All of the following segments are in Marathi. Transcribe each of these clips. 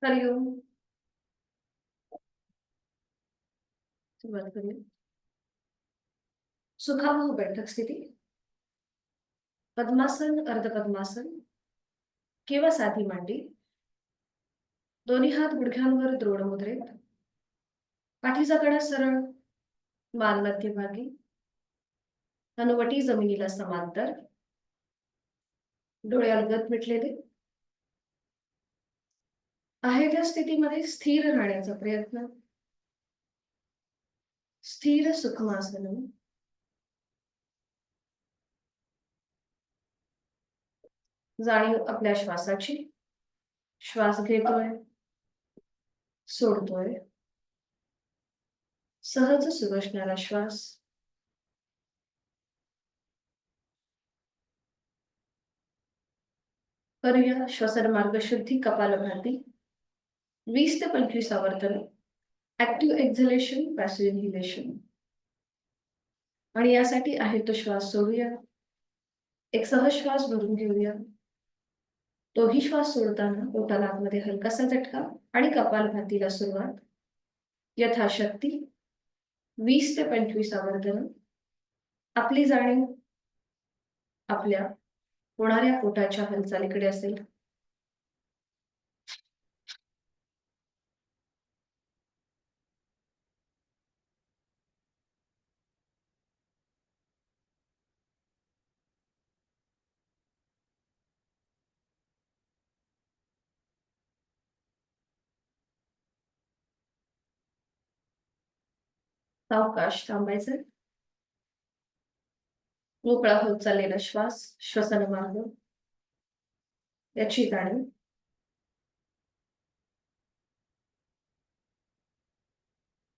हरिओम. सुरुवात करूया. सुखावह बैठक स्थिती. पद्मासन, अर्धपद्मासन किंवा साधी मांडी. दोन्ही हात गुडघ्यांवर द्रोण मुद्रेत. पाठीचा कणा सरळ, मान मध्यभागी, हनुवटी जमिनीला समांतर, डोळे अलगद मिटलेले. आहे त्या स्थितीमध्ये स्थिर राहण्याचा प्रयत्न. स्थिर सुखमासन. जाणीव आपल्या श्वासाची. श्वास घेतोय, सोडतोय. सहज सुरू असणारा श्वास. करूया श्वसन मार्ग शुद्धी कपालभाती. 20 ते 25 आवर्तन. Active exhalation, passive inhalation. आणि यासाठी आहे तो श्वास सोडूया. एक सहज श्वास भरून घेऊया. तोही श्वास सोडताना पोटाला आतमध्ये हलकासा झटका आणि कपालभातीला सुरुवात. यथाशक्ती 20 ते 25 आवर्तन. आपली जाणीव आपल्या होणाऱ्या पोटाच्या हालचालीकडे असेल. सावकाश थांबायचं. मोकळा होत चाललेला श्वास, श्वसन मार्ग याची जाणीव.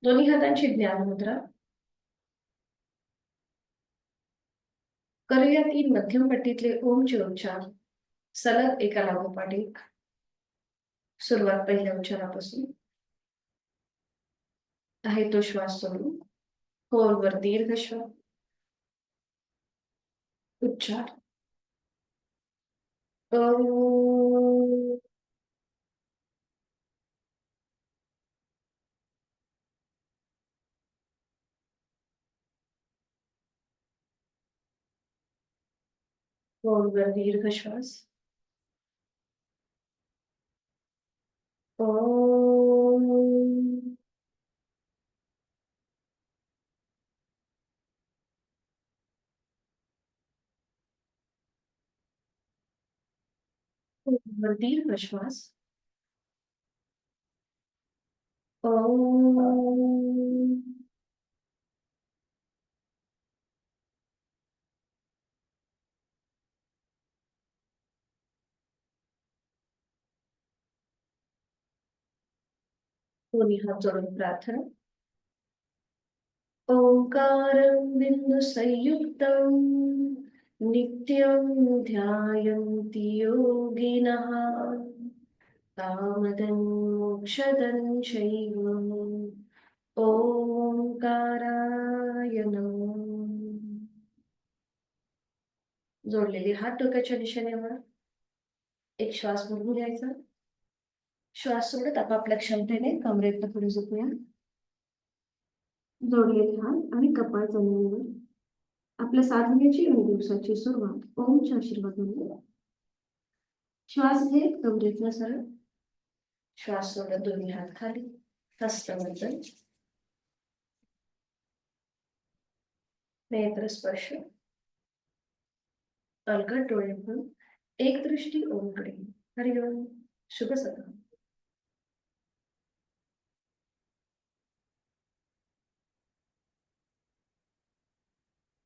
दोन्ही हातांची ज्ञान मुद्रा. करूया 3 मध्यम पट्टीतले ओमचे उच्चार सलग एका लागोपाठ एक. सुरुवात पहिल्या उच्चारापासून. आहे तो श्वास सोडून खोलवर दीर्घ श्वास. उच्चार ओ. खोलवर दीर्घ श्वास. ओ. खोलवर दीर्घ श्वास. ओ. दोन्ही हात जोडून प्रार्थना. ओंकारं बिन्दुसंयुक्तं नित्यं ध्यायन्ति योगिनः कामदं मोक्षदं चैव. ओंकाराय नमः. जोडलेले हात डोक्याच्या दिशेने. एक श्वास भरून घ्यायचा. श्वास सोडत आपापल्या क्षमतेने कमरेतनं पुढे झोपूया. जोडलेले हात आणि कपाळ जमिनीवर. आपल्या साधनेची आणि दिवसाची सुरुवात ओमच्या आशीर्वादाने. श्वास घेत कमरेतनं सरळ. श्वास सोडत दोन्ही हात खाली. हस्तबद्दल. नेत्र स्पर्श. अलगद डोळे उघडून एक दृष्टी ओमकडे. हरिओम. शुभ सकाळ.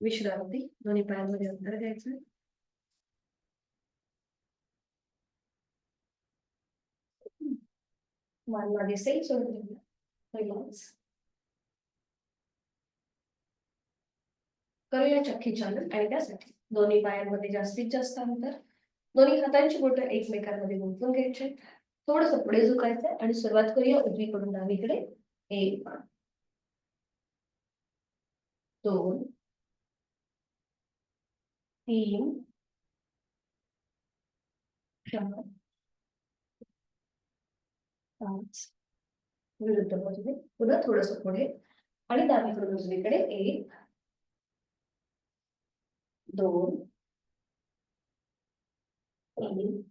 विश्रांती. दोन्ही पायांमध्ये अंतर घ्यायचं. मान मागे सैल सोडून घेऊया. रिलॅक्स. करूया चक्की चालन. आणि त्यासाठी दोन्ही पायांमध्ये जास्तीत जास्त अंतर. दोन्ही हातांची बोटं एकमेकांमध्ये गुंतवून घ्यायचे. थोडंसं पुढे झुकायचं आणि सुरुवात करूया उजवीकडून डावीकडे. 1 2 3 4 5 विरुद्ध बाजूने पुन्हा थोडस पुढे आणि डावीकडून उजवीकडे 1 2 3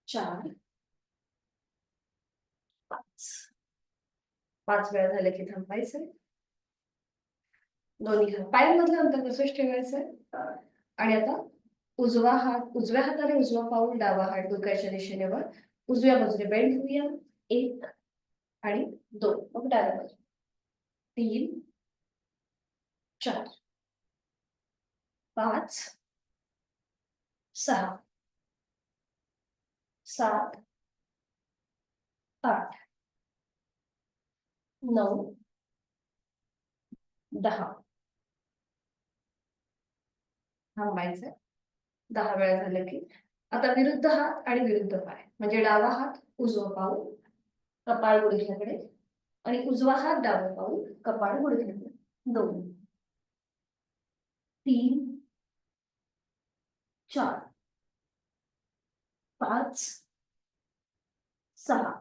4 5 5 वेळा झाले की थांबायचं. दोन्ही हात पायांमधलं अंतर तसंच ठेवायचं आणि आता उजव्या हाताने उजवा पाऊल, डावा हात डोक्याच्या दिशेने वर, उजव्या बाजूने बेंड होऊया. 1 आणि 2, मग डाव्या बाजू 3 4 5 6 7 8 9 10 थांबायचं. 10 वेळा झालं की आता विरुद्ध हात आणि विरुद्ध पाय म्हणजे डावा हात उजवा पाऊल कपाळ गुडघ्याकडे आणि उजवा हात डावा पाऊल कपाळ गुडघ्याकडे. 2 3 4 5 6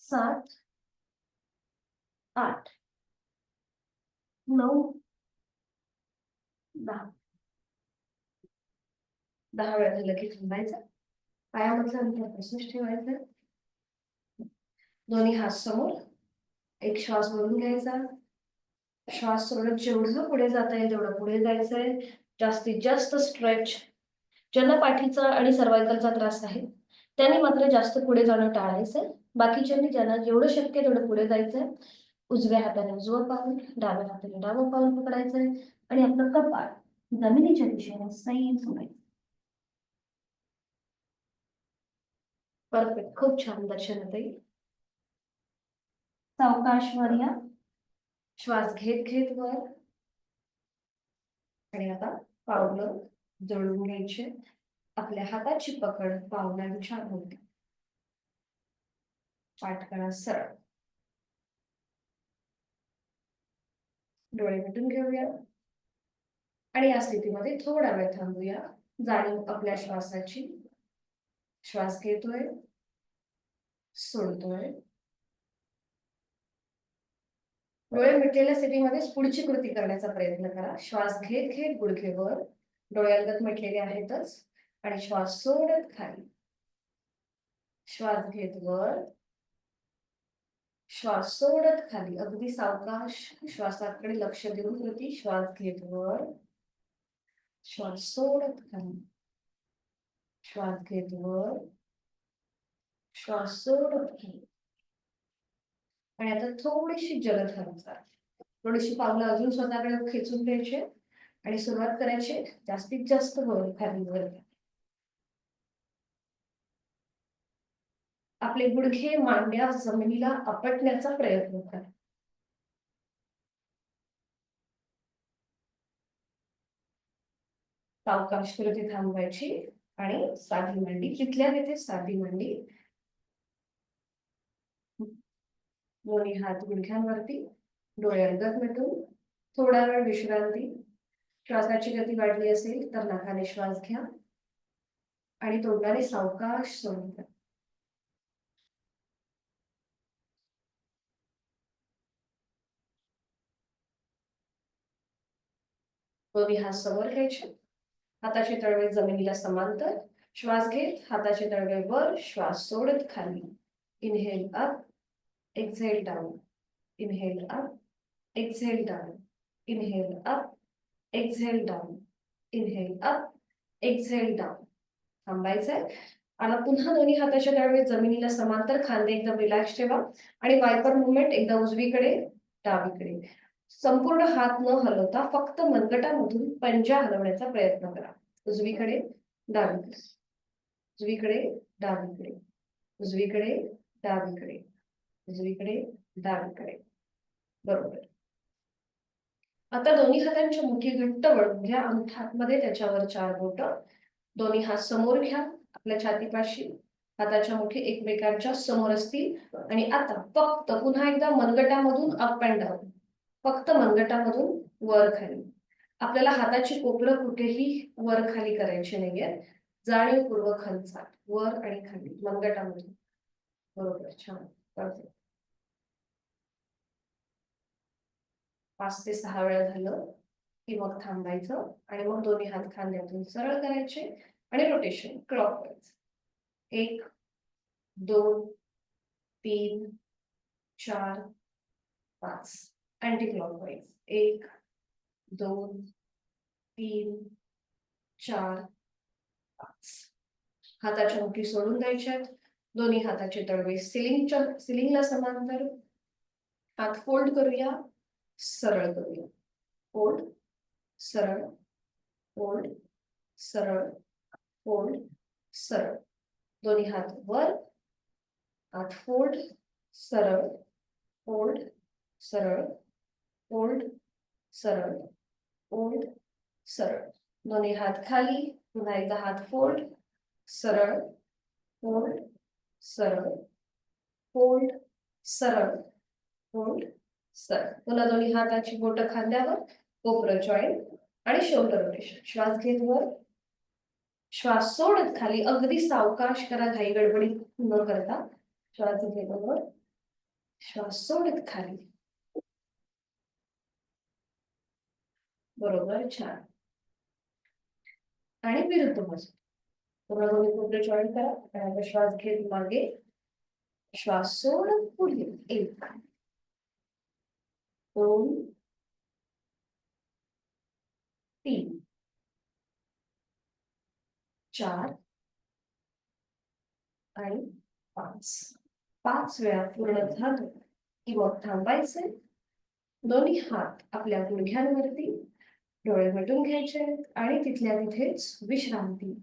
7 8 9 10 10 वेळा झालं की थांबायचं. पायामधलं अंतर तसंच ठेवायचं. दोन्ही हात समोर. एक श्वास भरून घ्यायचा. श्वास सोडत जेवढं पुढे जाता येईल तेवढं पुढे जायचंय. जास्तीत जास्त स्ट्रेच. ज्यांना पाठीचा आणि सर्वायकलचा त्रास आहे त्यांनी मात्र जास्त पुढे जाणं टाळायचंय. बाकीच्यांनी ज्यांना जेवढं शक्य तेवढं पुढे जायचंय. उजव्या हाताने उजवं पाऊल, डाव्या हाताने डावं पाऊल पकडायचंय आणि आपलं कपाळ जमिनीच्या दिशेने सैल सोडायचं. परफेक्ट. खूप छान दर्शन ताई. सावकाश वर या. श्वास घेत घेत वर आणि आता पावलं जळून घ्यायचे. आपल्या हाताची पकड पावलांच्या भोवती. पाठ करा सरळ. डोळे मिटून घेऊया आणि या स्थितीमध्ये थोडा वेळ थांबूया. जाणीव आपल्या श्वासाची. श्वास घेतोय, सोडतोय. डोळे मिटलेल्या स्थितीमध्ये पुढची कृती करण्याचा प्रयत्न करा. श्वास घेत घेत गुडघे वर, डोळे अलगद मिटलेले आहेतच आणि श्वास सोडत खाली. श्वास घेत वर, श्वास सोडत खाली. अगदी सावकाश श्वासाकडे लक्ष देऊन कृती. श्वास घेत वर, श्वास सोडत खाली. श्वास घेत वर, श्वास सोडत खाली. आणि आता थोडीशी जलद हालचाल. थोडीशी पावलं अजून स्वतःकडे खेचून घ्यायचे आणि सुरुवात करायची जास्तीत जास्त वर खाली वर. आपले गुडघे मांड्या जमिनीला आपटण्याचा प्रयत्न करा. सावकाश कृती थांबवायची आणि साधी मांडी. तिथल्या तिथे साधी मांडी. दोन्ही हात गुडघ्यांवरती. डोळे अलगद मिटून थोडा वेळ विश्रांती. श्वासाची गती वाढली असेल तर नाकाने श्वास घ्या आणि तोंडाने सावकाश सोडून द्या. दोन्ही हात समोर घ्यायचे. हाताचे तळवे जमिनीला समांतर. श्वास घेत हाताचे तळवे वर, श्वास सोडत खाली. Inhale up, exhale down. Inhale up, exhale down. Inhale up, exhale down. Inhale up, exhale down. थांबायचंय. आणि पुन्हा दोन्ही हाताचे तळवे जमिनीला समांतर. खांदे एकदम रिलॅक्स ठेवा आणि वायपर मुवमेंट एकदा उजवीकडे डावीकडे. संपूर्ण हात न हलवता फक्त मनगटामधून पंजा हलवण्याचा प्रयत्न करा. उजवीकडे डावीकडे, उजवीकडे डावीकडे, उजवीकडे डावीकडे, उजवीकडे डावीकडे. बरोबर. आता दोन्ही हातांची मुठी घट्ट वळवून घ्या. अंगठा हातमध्ये, त्याच्यावर 4 बोट. दोन्ही हात समोर घ्या आपल्या छातीपाशी. हाताच्या मुठी एकमेकांच्या समोर असतील आणि आता फक्त पुन्हा एकदा मनगटामधून अप अँड डाऊन. फक्त मनगटामधून वर खाली. आपल्याला हाताची कोपरं कुठेही वर खाली करायची नाहीये. जाणीवपूर्वक हालचाल वर आणि खाली मनगटामध्ये. बरोबर, छान, परफेक्ट. 5 ते 6 वेळा झालं की मग थांबायचं आणि मग दोन्ही हात खांद्यातून सरळ करायचे आणि रोटेशन क्लॉकवाईज. 1 2 3 4 5. Anti clockwise. 1 2 3 4 5. हाताच्या मुठी सोडून द्यायच्यात. दोन्ही हाताचे तळवे सिलिंगला समांतर. हात फोल्ड करूया, सरळ करूया. फोल्ड, सरळ, फोल्ड, सरळ, फोल्ड, सरळ. दोन्ही हात वर, हात फोल्ड, सरळ, फोल्ड, सरळ, फोल्ड, सरळ, फोल्ड, सरळ. दोन्ही हात खाली, पुन्हा एकदा हात फोल्ड, सरळ, फोल्ड, सरळ, फोल्ड, सरळ, फोल्ड, सरळ. पुन्हा दोन्ही हाताची बोटं खांद्यावर, कोपरं जॉईंट आणि शोल्डर रोटेशन. श्वास घेत वर, श्वास सोडत खाली. अगदी सावकाश करा, घाई गडबडीत न करता. श्वास घेत वर, श्वास सोडत खाली. बरोबर, छान. आणि विरुद्ध बाजू. पुन्हा दोन्ही कोपरे जॉईंट करा आणि आता श्वास घेत मागे, श्वास सोडत पुढे. 1 2 3 4 आणि 5. 5 वेळा पूर्ण झालं की मग थांबायचे. दोन्ही हात आपल्या गुडघ्यांवरती, डोळे मिटून घ्यायचे आणि तिथल्या तिथेच विश्रांती.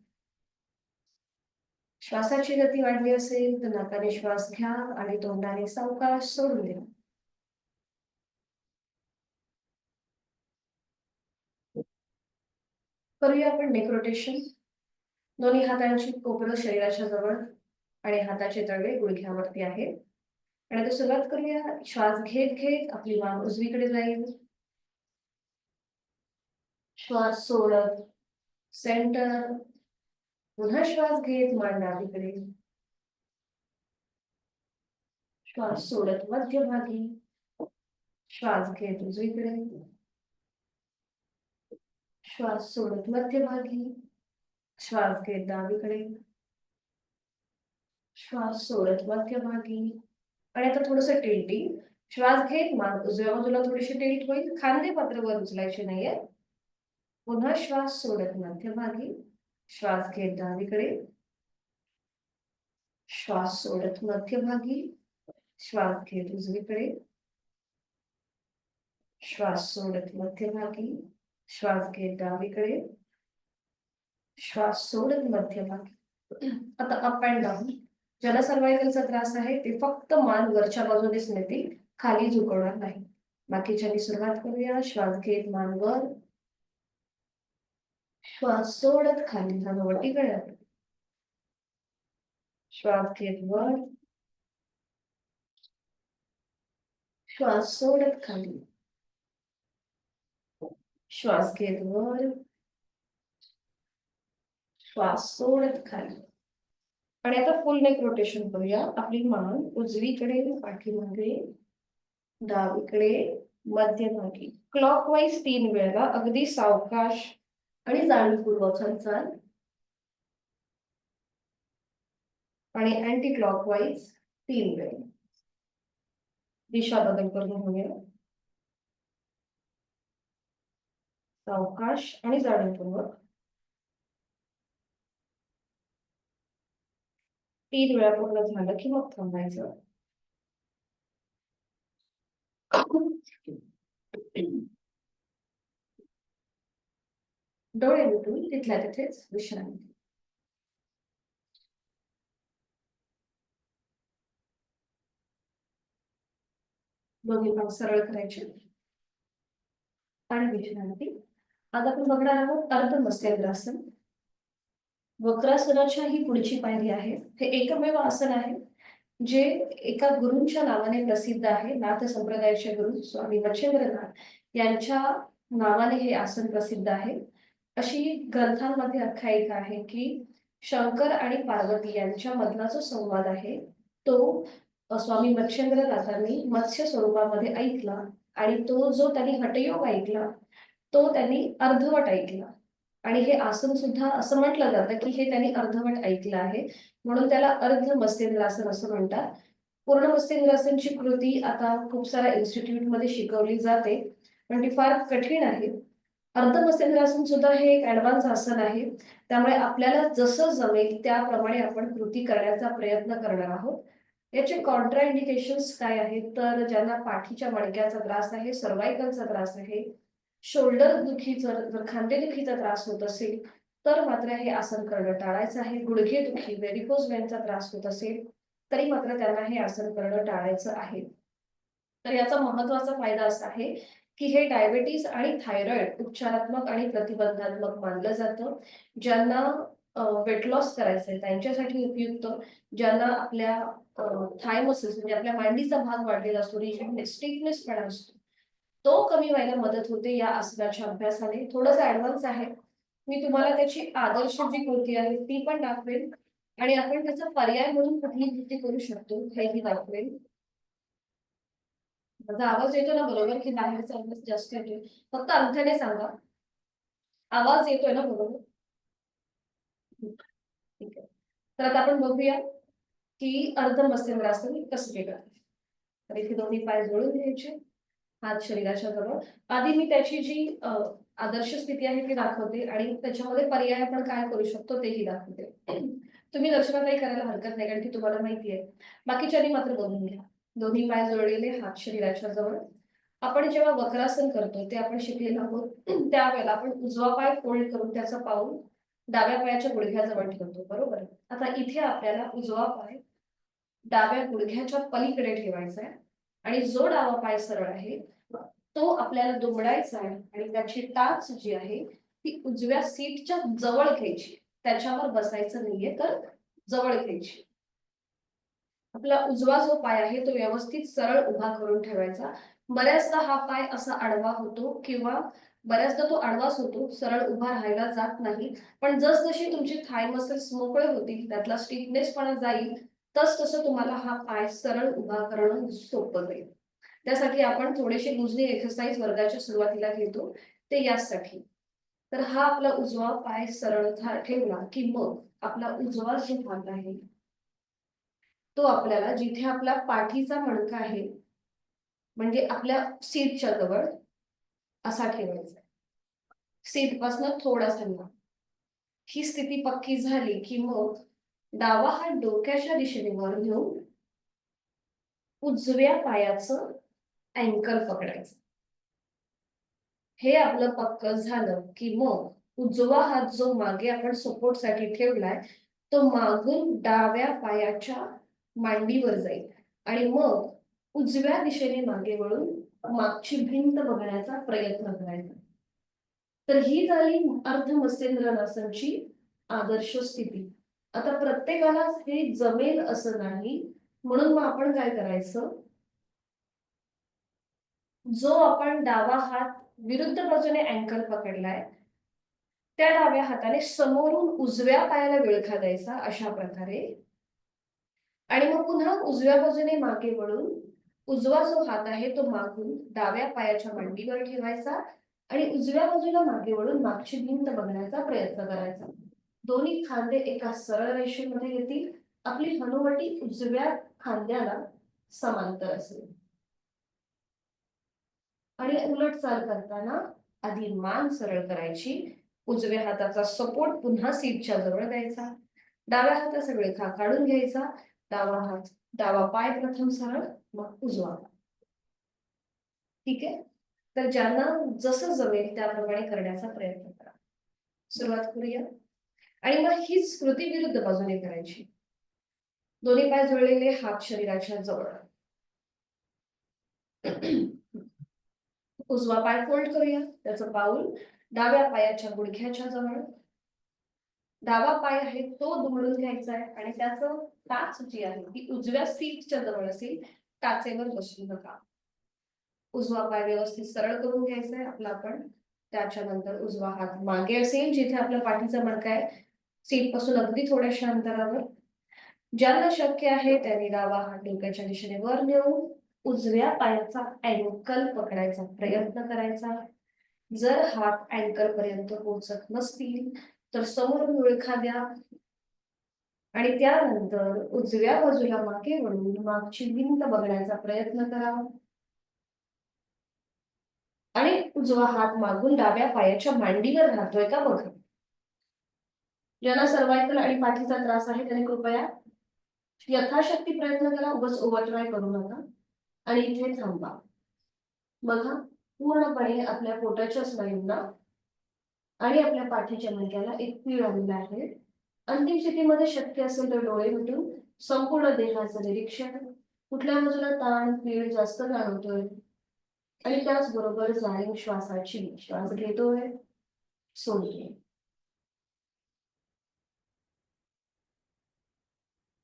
श्वासाची गती वाढली असेल तर नाकाने श्वास घ्या आणि तोंडाने सावकाश सोडून द्या. करूया आपण नेक रोटेशन. दोन्ही हातांची कोपरं शरीराच्या जवळ आणि हाताचे तळवे गुडघ्यावरती आहेत. आणि आता सुरुवात करूया. श्वास घेत घेत आपली मान उजवीकडे जाईल. श्वास सोडत सेंटर. पुन्हा श्वास घेत मान डावीकडे. श्वास सोडत मध्यभागी. श्वास घेत उजवीकडे. श्वास सोडत मध्यभागी. श्वास घेत डावीकडे. श्वास सोडत मध्यभागी. आणि आता थोडस टिल्टिंग. श्वास घेत मान उजव्या बाजूला थोडीशी टिल्ट होईल. खांदे मात्र वर उचलायचे नाहीये. पुन्हा श्वास सोडत मध्यभागी. श्वास घेत डावीकडे. श्वास सोडत मध्यभागी. श्वास घेत उजवीकडे. श्वास सोडत मध्यभागी. श्वास घेत डावीकडे. श्वास सोडत मध्यभागी. आता अप अँड डाऊन. ज्याला सर्वायकलचा त्रास आहे ते फक्त मान वरच्या बाजूनेच नेतील, खाली झुकवणार नाही. बाकीच्यांनी सुरुवात करूया. श्वास घेत मान वर. श्वास सोडत खाली हनुवटीकडे. श्वास घेत वर. श्वास सोडत खाली. श्वास घेत वर. श्वास सोडत खाली. आणि आता फुल नेक रोटेशन करूया. आपली मान उजवीकडे, पाठीमागे, डावीकडे, मध्यभागी. क्लॉकवाईज 3 वेळा. अगदी सावकाश आणि जाणीवपूर्वक हालचाल. आणि अँटी क्लॉकवाईज 3 वेळा. दिशा बदल करून होऊया. सावकाश आणि जाणीवपूर्वक. 3 वेळा पूर्ण झालं की मग थांबायचं. डोळे मिटून तिथल्या तिथेच विश्रांती. दोन्ही पाय सरळ करायचे आणि विश्रांती. आता आपण बघणार आहोत अर्ध मत्स्येंद्रासन. वक्रासनाच्या ही पुढची पायरी आहे. हे एकमेव आसन आहे जे एका गुरूंच्या नावाने प्रसिद्ध आहे. नाथ संप्रदायाचे गुरु स्वामी मच्छिंद्रनाथ यांच्या नावाने हे आसन प्रसिद्ध आहे. अशी ग्रंथांमध्ये आख्यायिका आहे की शंकर आणि पार्वती यांच्यामधला जो संवाद आहे तो स्वामी मच्छिंद्रनाथांनी मत्स्य स्वरूपामध्ये ऐकला आणि तो जो त्यांनी हठयोग ऐकला तो त्यांनी अर्धवट ऐकला. आणि हे आसन सुद्धा असं म्हटलं जातं की हे त्यांनी अर्धवट ऐकलं आहे, म्हणून त्याला अर्ध मत्स्येंद्रासन असं म्हणतात. पूर्ण मत्स्येंद्रासनची कृती आता खूप साऱ्या इन्स्टिट्यूटमध्ये शिकवली जाते, पण ती फार कठीण आहे. अर्ध मत्स्येंद्रासन सुद्धा हे एक ऍडव्हान्स आसन आहे, त्यामुळे आपल्याला जसं जमेल त्याप्रमाणे आपण कृती करण्याचा प्रयत्न करणार आहोत. याचे कॉन्ट्रा इंडिकेशन्स काय आहेत, तर ज्यांना पाठीच्या मणक्याचा त्रास आहे, सर्वायकलचा त्रास आहे, शोल्डर दुखीचा जर खांदेदुखीचा त्रास होत असेल तर मात्र हे आसन करणं टाळायचं आहे. गुडघेदुखी व्हेरिकोज वेनचा त्रास होत असेल तरी मात्र त्यांना हे आसन करणं टाळायचं आहे. तर याचा महत्वाचा फायदा असा आहे की हे डायबिटीज आणि थायरॉइड उपचारात्मक आणि प्रतिबंधात्मक मानलं जातं. ज्यांना वेट लॉस करायचं आहे त्यांच्यासाठी उपयुक्त, ज्यांना आपल्या थाय मसल्स म्हणजे आपल्या मांडीचा भाग वाढलेला असतो, रिजिडनेस स्टिफनेसपणा असतो, तो कमी व्हायला मदत होते या आसनाच्या अभ्यासाने. थोडंसं ऍडव्हान्स आहे. मी तुम्हाला त्याची आदर्श जी कृती आहे ती पण दाखवेल आणि आपण त्याचा पर्याय म्हणून कुठली कृती करू शकतो हेही दाखवेल. माझा आवाज येतो ना बरोबर की बाहेरचा आवाज जास्त येतोय? फक्त अंगठ्याने सांगा. आवाज येतोय ना बरोबर? ठीक आहे. तर आता आपण बघूया की अर्ध मत्स्येंद्रासन कसं केलं. तर इथे दोन्ही पाय जोडून घ्यायचे, हात शरीराच्या जवळ. आधी मी त्याची जी आदर्श स्थिती आहे ती दाखवते आणि त्याच्यामध्ये पर्याय आपण काय करू शकतो तेही दाखवते. तुम्ही दर्शनाताई करायला हरकत नाही कारण की तुम्हाला माहिती आहे. बाकीच्यांनी मात्र बघून घ्या. दोन्ही पाय जोडलेले, हात शरीराच्या जवळ. आपण जेव्हा वक्रासन करतो ते आपण शिकलेलो आहोत त्यावेळेला आपण उजवा पाय फोल्ड करून त्याचं पाऊल डाव्या पायाच्या गुडघ्याजवळ ठेवतो, बरोबर. आता इथे आपल्याला उजवा पाय डाव्या गुडघ्याच्या पलीकडे ठेवायचा आहे आणि जो डावा पाय सरळ आहे तो आपल्याला दुमडायचा आहे आणि त्याची टाच जी आहे ती उजव्या सीटच्या जवळ घ्यायची, त्याच्यावर बसायचं नाहीये तर जवळ घ्यायची. आपला उजवा जो पाय आहे तो व्यवस्थित सरळ उभा करून ठेवायचा. बऱ्याचदा हा पाय असा आडवा होतो किंवा बऱ्याचदा तो आडवाच होतो, सरळ उभा राहायला जात नाही. पण जसजशी तुमची थाय मसल्स मोकळे होतील, त्यातला स्टिफनेसपणा जाईल, तसं तुम्हाला हा पाय सरळ उभा करणं सोपं जाईल. त्यासाठी आपण थोडेसे लुजनिंग एक्सरसाइज वर्गाच्या सुरुवातीला घेतो, ते यासाठी. तर हा आपला उजवा पाय सरळ ठेवला की मग आपला उजवा जो हात आहे तो आपल्याला जिथे आपला पाठीचा मणका आहे म्हणजे आपल्या सीटच्या जवळ असा ठेवायचा. सीट पासून थोडासा लांब. ही स्थिती पक्की झाली की मग डावा हात डोक्याच्या दिशेने वर घेऊन उजव्या पायाचं अँकल पकडायचं. हे आपलं पक्क झालं की मग उजवा हात जो मागे आपण सपोर्ट साठी ठेवलाय तो मागून डाव्या पायाच्या मांडीवर जाईल आणि मग उजव्या दिशेने मागे वळून मागची भिंत बघण्याचा प्रयत्न करायचा. तर ही झाली अर्ध मत्स्येंद्रासनची आदर्श स्थिती. आता प्रत्येकाला हे जमेल असं नाही, म्हणून मग आपण काय करायचं, जो आपण डावा हात विरुद्ध बाजूने अँकल पकडलाय त्या डाव्या हाताने समोरून उजव्या पायाला विळखा द्यायचा अशा प्रकारे आणि मग पुन्हा उजव्या बाजूने मागे वळून उजवा जो हात आहे तो मागून डाव्या पायाच्या मांडीवर ठेवायचा आणि उजव्या बाजूला मागे वळून मागची भिंत बघण्याचा प्रयत्न करायचा. दोन्ही खांदे एका सरळ रेषेमध्ये येतील. आपली हनुवटी उजव्या खांद्याला समांतर असेल आणि उलट चाल करताना आधी मान सरळ करायची, उजव्या हाताचा सपोर्ट पुन्हा सीटच्या जवळ द्यायचा, डाव्या हाताचा विळखा काढून घ्यायचा, डावा हात डावा पाय प्रथम सरळ मग उजवा. ठीक आहे. तर ज्यांना जसं जमेल त्याप्रमाणे करण्याचा प्रयत्न करा. सुरुवात करूया आणि मग हीच कृती विरुद्ध बाजूने करायची. दोन्ही पाय जोडलेले, हात शरीराच्या जवळ. उजवा पाय फोल्ड करूया, त्याचं पाऊल डाव्या पायाच्या गुडघ्याच्या जवळ. डावा पाय आहे तो दुमडून घ्यायचा आहे आणि त्याचं टाच जी आहे ती उजव्या सीटच्या जवळ असेल, टाचेवर बसू नका. उजवा पाय व्यवस्थित सरळ करून घ्यायचा आहे आपला आपण. त्याच्यानंतर उजवा हात मागे असेल जिथे आपल्या पाठीचा मणका आहे, सीट पासून अगदी थोड्याशा अंतरावर. ज्यांना शक्य आहे त्यांनी डावा हात डोक्याच्या दिशेने वर नेऊन उजव्या पायाचा अँकल पकडायचा प्रयत्न करायचा. जर हात अँकल पर्यंत पोहोचत नसतील तर समोरून विळखा द्या आणि त्यानंतर उजव्या बाजूला मागे वळून मागची भिंत बघण्याचा प्रयत्न करा आणि उजवा हात मागून डाव्या पायाच्या मांडीवर राहतोय का बघा. ज्यांना सर्वायकल आणि पाठीचा त्रास आहे त्यांनी कृपया यथाशक्ती प्रयत्न करा, उगाच ओव्हर ट्राय करू नका आणि इथे थांबा. बघा, पूर्णपणे आपल्या पोटाच्या स्नायूंना आणि आपल्या पाठीच्या मणक्याला एक पीळ आलेला आहे. अंतिम स्थितीमध्ये शक्य असेल तर डोळे मिटून संपूर्ण देहाचं निरीक्षण, कुठल्या बाजूला ताण पीळ जास्त जाणवतोय आणि त्याचबरोबर जाणीव श्वासाची. श्वास घेतोय, सोडतोय.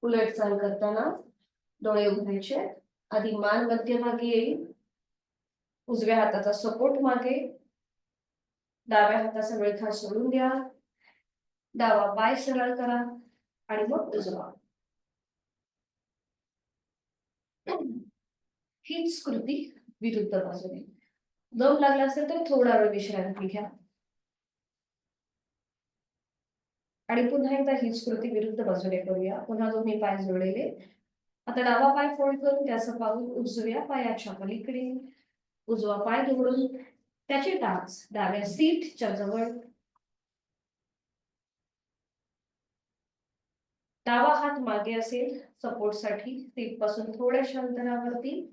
उलट चाल करताना डोळे उघडायचे. आधी मान मध्यभागी येईल, उजव्या हाताचा सपोर्ट मागे, डाव्या हाताचा विळखा सोडून द्या, डावा पाय सरळ करा आणि मग उजवा. हीच कृती विरुद्ध बाजूने. दम लागला असेल तर थोडा वेळ विश्रांती घ्या आणि पुन्हा एकदा हीच कृती विरुद्ध बाजूने करूया. पुन्हा दोन्ही पाय जोडलेले. आता डावा पाय फोल्ड करून त्याचं पाऊल उजव्या पायाच्या पलीकडे, उजवा पाय जोडून त्याची टाच डाव्या सीटच्या जवळ. डावा हात मागे असेल सपोर्ट साठी सीट पासून थोड्याशा अंतरावरती.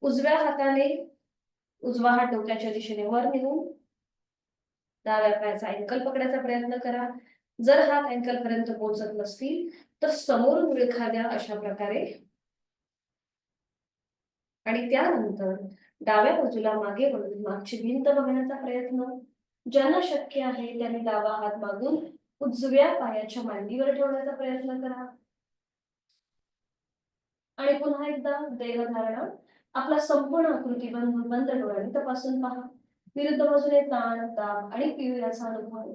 उजव्या हाताने उजवा हात डोक्याच्या दिशेने वर नेऊन डाव्या पायाचा अँकल पकडायचा प्रयत्न करा. जर हात अँकल पर्यंत पोहोचत नसतील तर समोरून विळखा द्या अशा प्रकारे आणि त्यानंतर डाव्या बाजूला मागे वळून मागची भिंत बघण्याचा प्रयत्न. ज्यांना शक्य आहे त्यांनी डावा हात मागून उजव्या पायाच्या मांडीवर ठेवण्याचा प्रयत्न करा आणि पुन्हा एकदा देहधारणा. आपला संपूर्ण आकृती बंद डोळ्यांनी तपासून पहा. विरुद्ध बाजूने ताण ताप आणि पीळ याचा अनुभव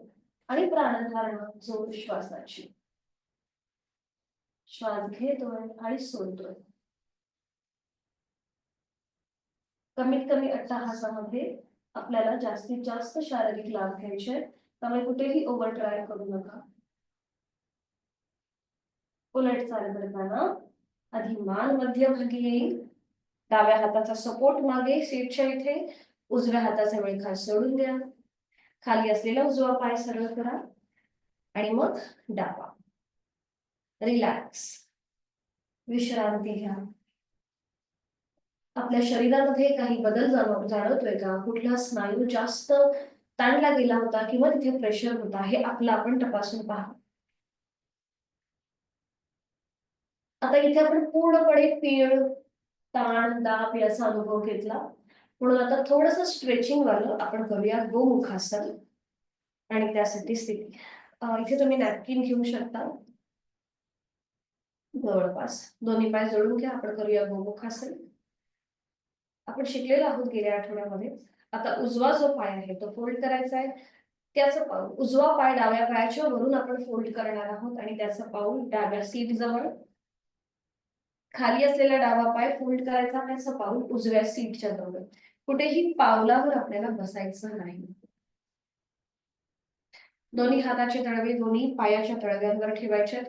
आणि प्राणधारणा जोर श्वासाची. श्वास घेतोय आणि सोडतोय. कमीत कमी अट्टहासामध्ये आपल्याला जास्तीत जास्त शारीरिक लाभ घ्यायचे, त्यामुळे कुठेही ओव्हर ट्राय करू नका. उलट चाल करताना आधी मान मध्यभागी येईल, डाव्या हाताचा सपोर्ट मागे सीटच्या इथे, उजव्या हाताचा विळखा सोडून द्या, खाली असलेला उजवा पाय सरळ करा आणि मग डावा. रिलॅक्स, विश्रांती घ्या. आपल्या शरीरामध्ये काही बदल जाणवतोय का? कुठला स्नायू जास्त ताणला गेला होता किंवा तिथे प्रेशर होता हे आपलं आपण तपासून पहा. आता इथे आपण पूर्णपणे पीळ ताण दाब याचा अनुभव घेतला, म्हणून आता थोडंसं स्ट्रेचिंग वालं आपण करूया गोमुखासन. आणि त्यासाठी स्थिती इथे तुम्ही नॅपकिन घेऊ शकता. जवळपास दोन्ही पाय जोडून घ्या. आपण करूया गोमुखासन. आपण शिकलेलो आहोत गेल्या आठवड्यामध्ये. आता उजवा जो पाय आहे तो फोल्ड करायचा आहे. त्याचं पाऊल उजवा पाय डाव्या पायाच्या वरून आपण फोल्ड करणार आहोत आणि त्याचं पाऊल डाव्या सीट जवळ. खाली असलेला डावा पाय फोल्ड करायचा, त्याचं पाऊल उजव्या सीटच्या जवळ. कुठेही पावलावर आपल्याला बसायचं नाही. दोन्ही हाताचे तळवे दोन्ही पायाच्या तळव्यांवर ठेवायचे.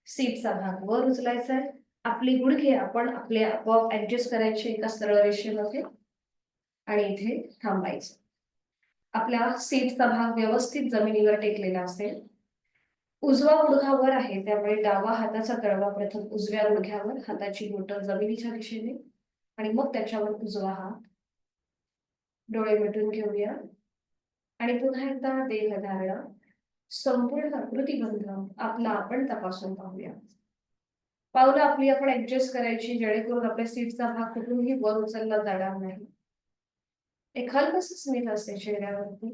सीटचा भाग वर उचलायचा आहे. आपली गुडघे आपण आपले आपोआप ऍडजस्ट करायचे एका सरळ रेषेमध्ये आणि इथे थांबायचं. आपल्या सीटचा भाग व्यवस्थित जमिनीवर टेकलेला असेल. उजवा गुडघा वर आहे त्यामुळे डावा हाताचा तळवा प्रथम उजव्या गुडघ्यावर, हाताची बोटं जमिनीच्या दिशेने आणि मग त्याच्यावर उजवा हात. डोळे मिटून घेऊया आणि पुन्हा एकदा देहधारणा. संपूर्ण आकृती बंध आपला आपण तपासून पाहूया. पावलं आपली आपण ऍडजस्ट करायची जेणेकरून आपल्या सीटचा भाग कुठूनही वर उचलला जाणार नाही. एक हलकस स्मित असते चेहऱ्यावरती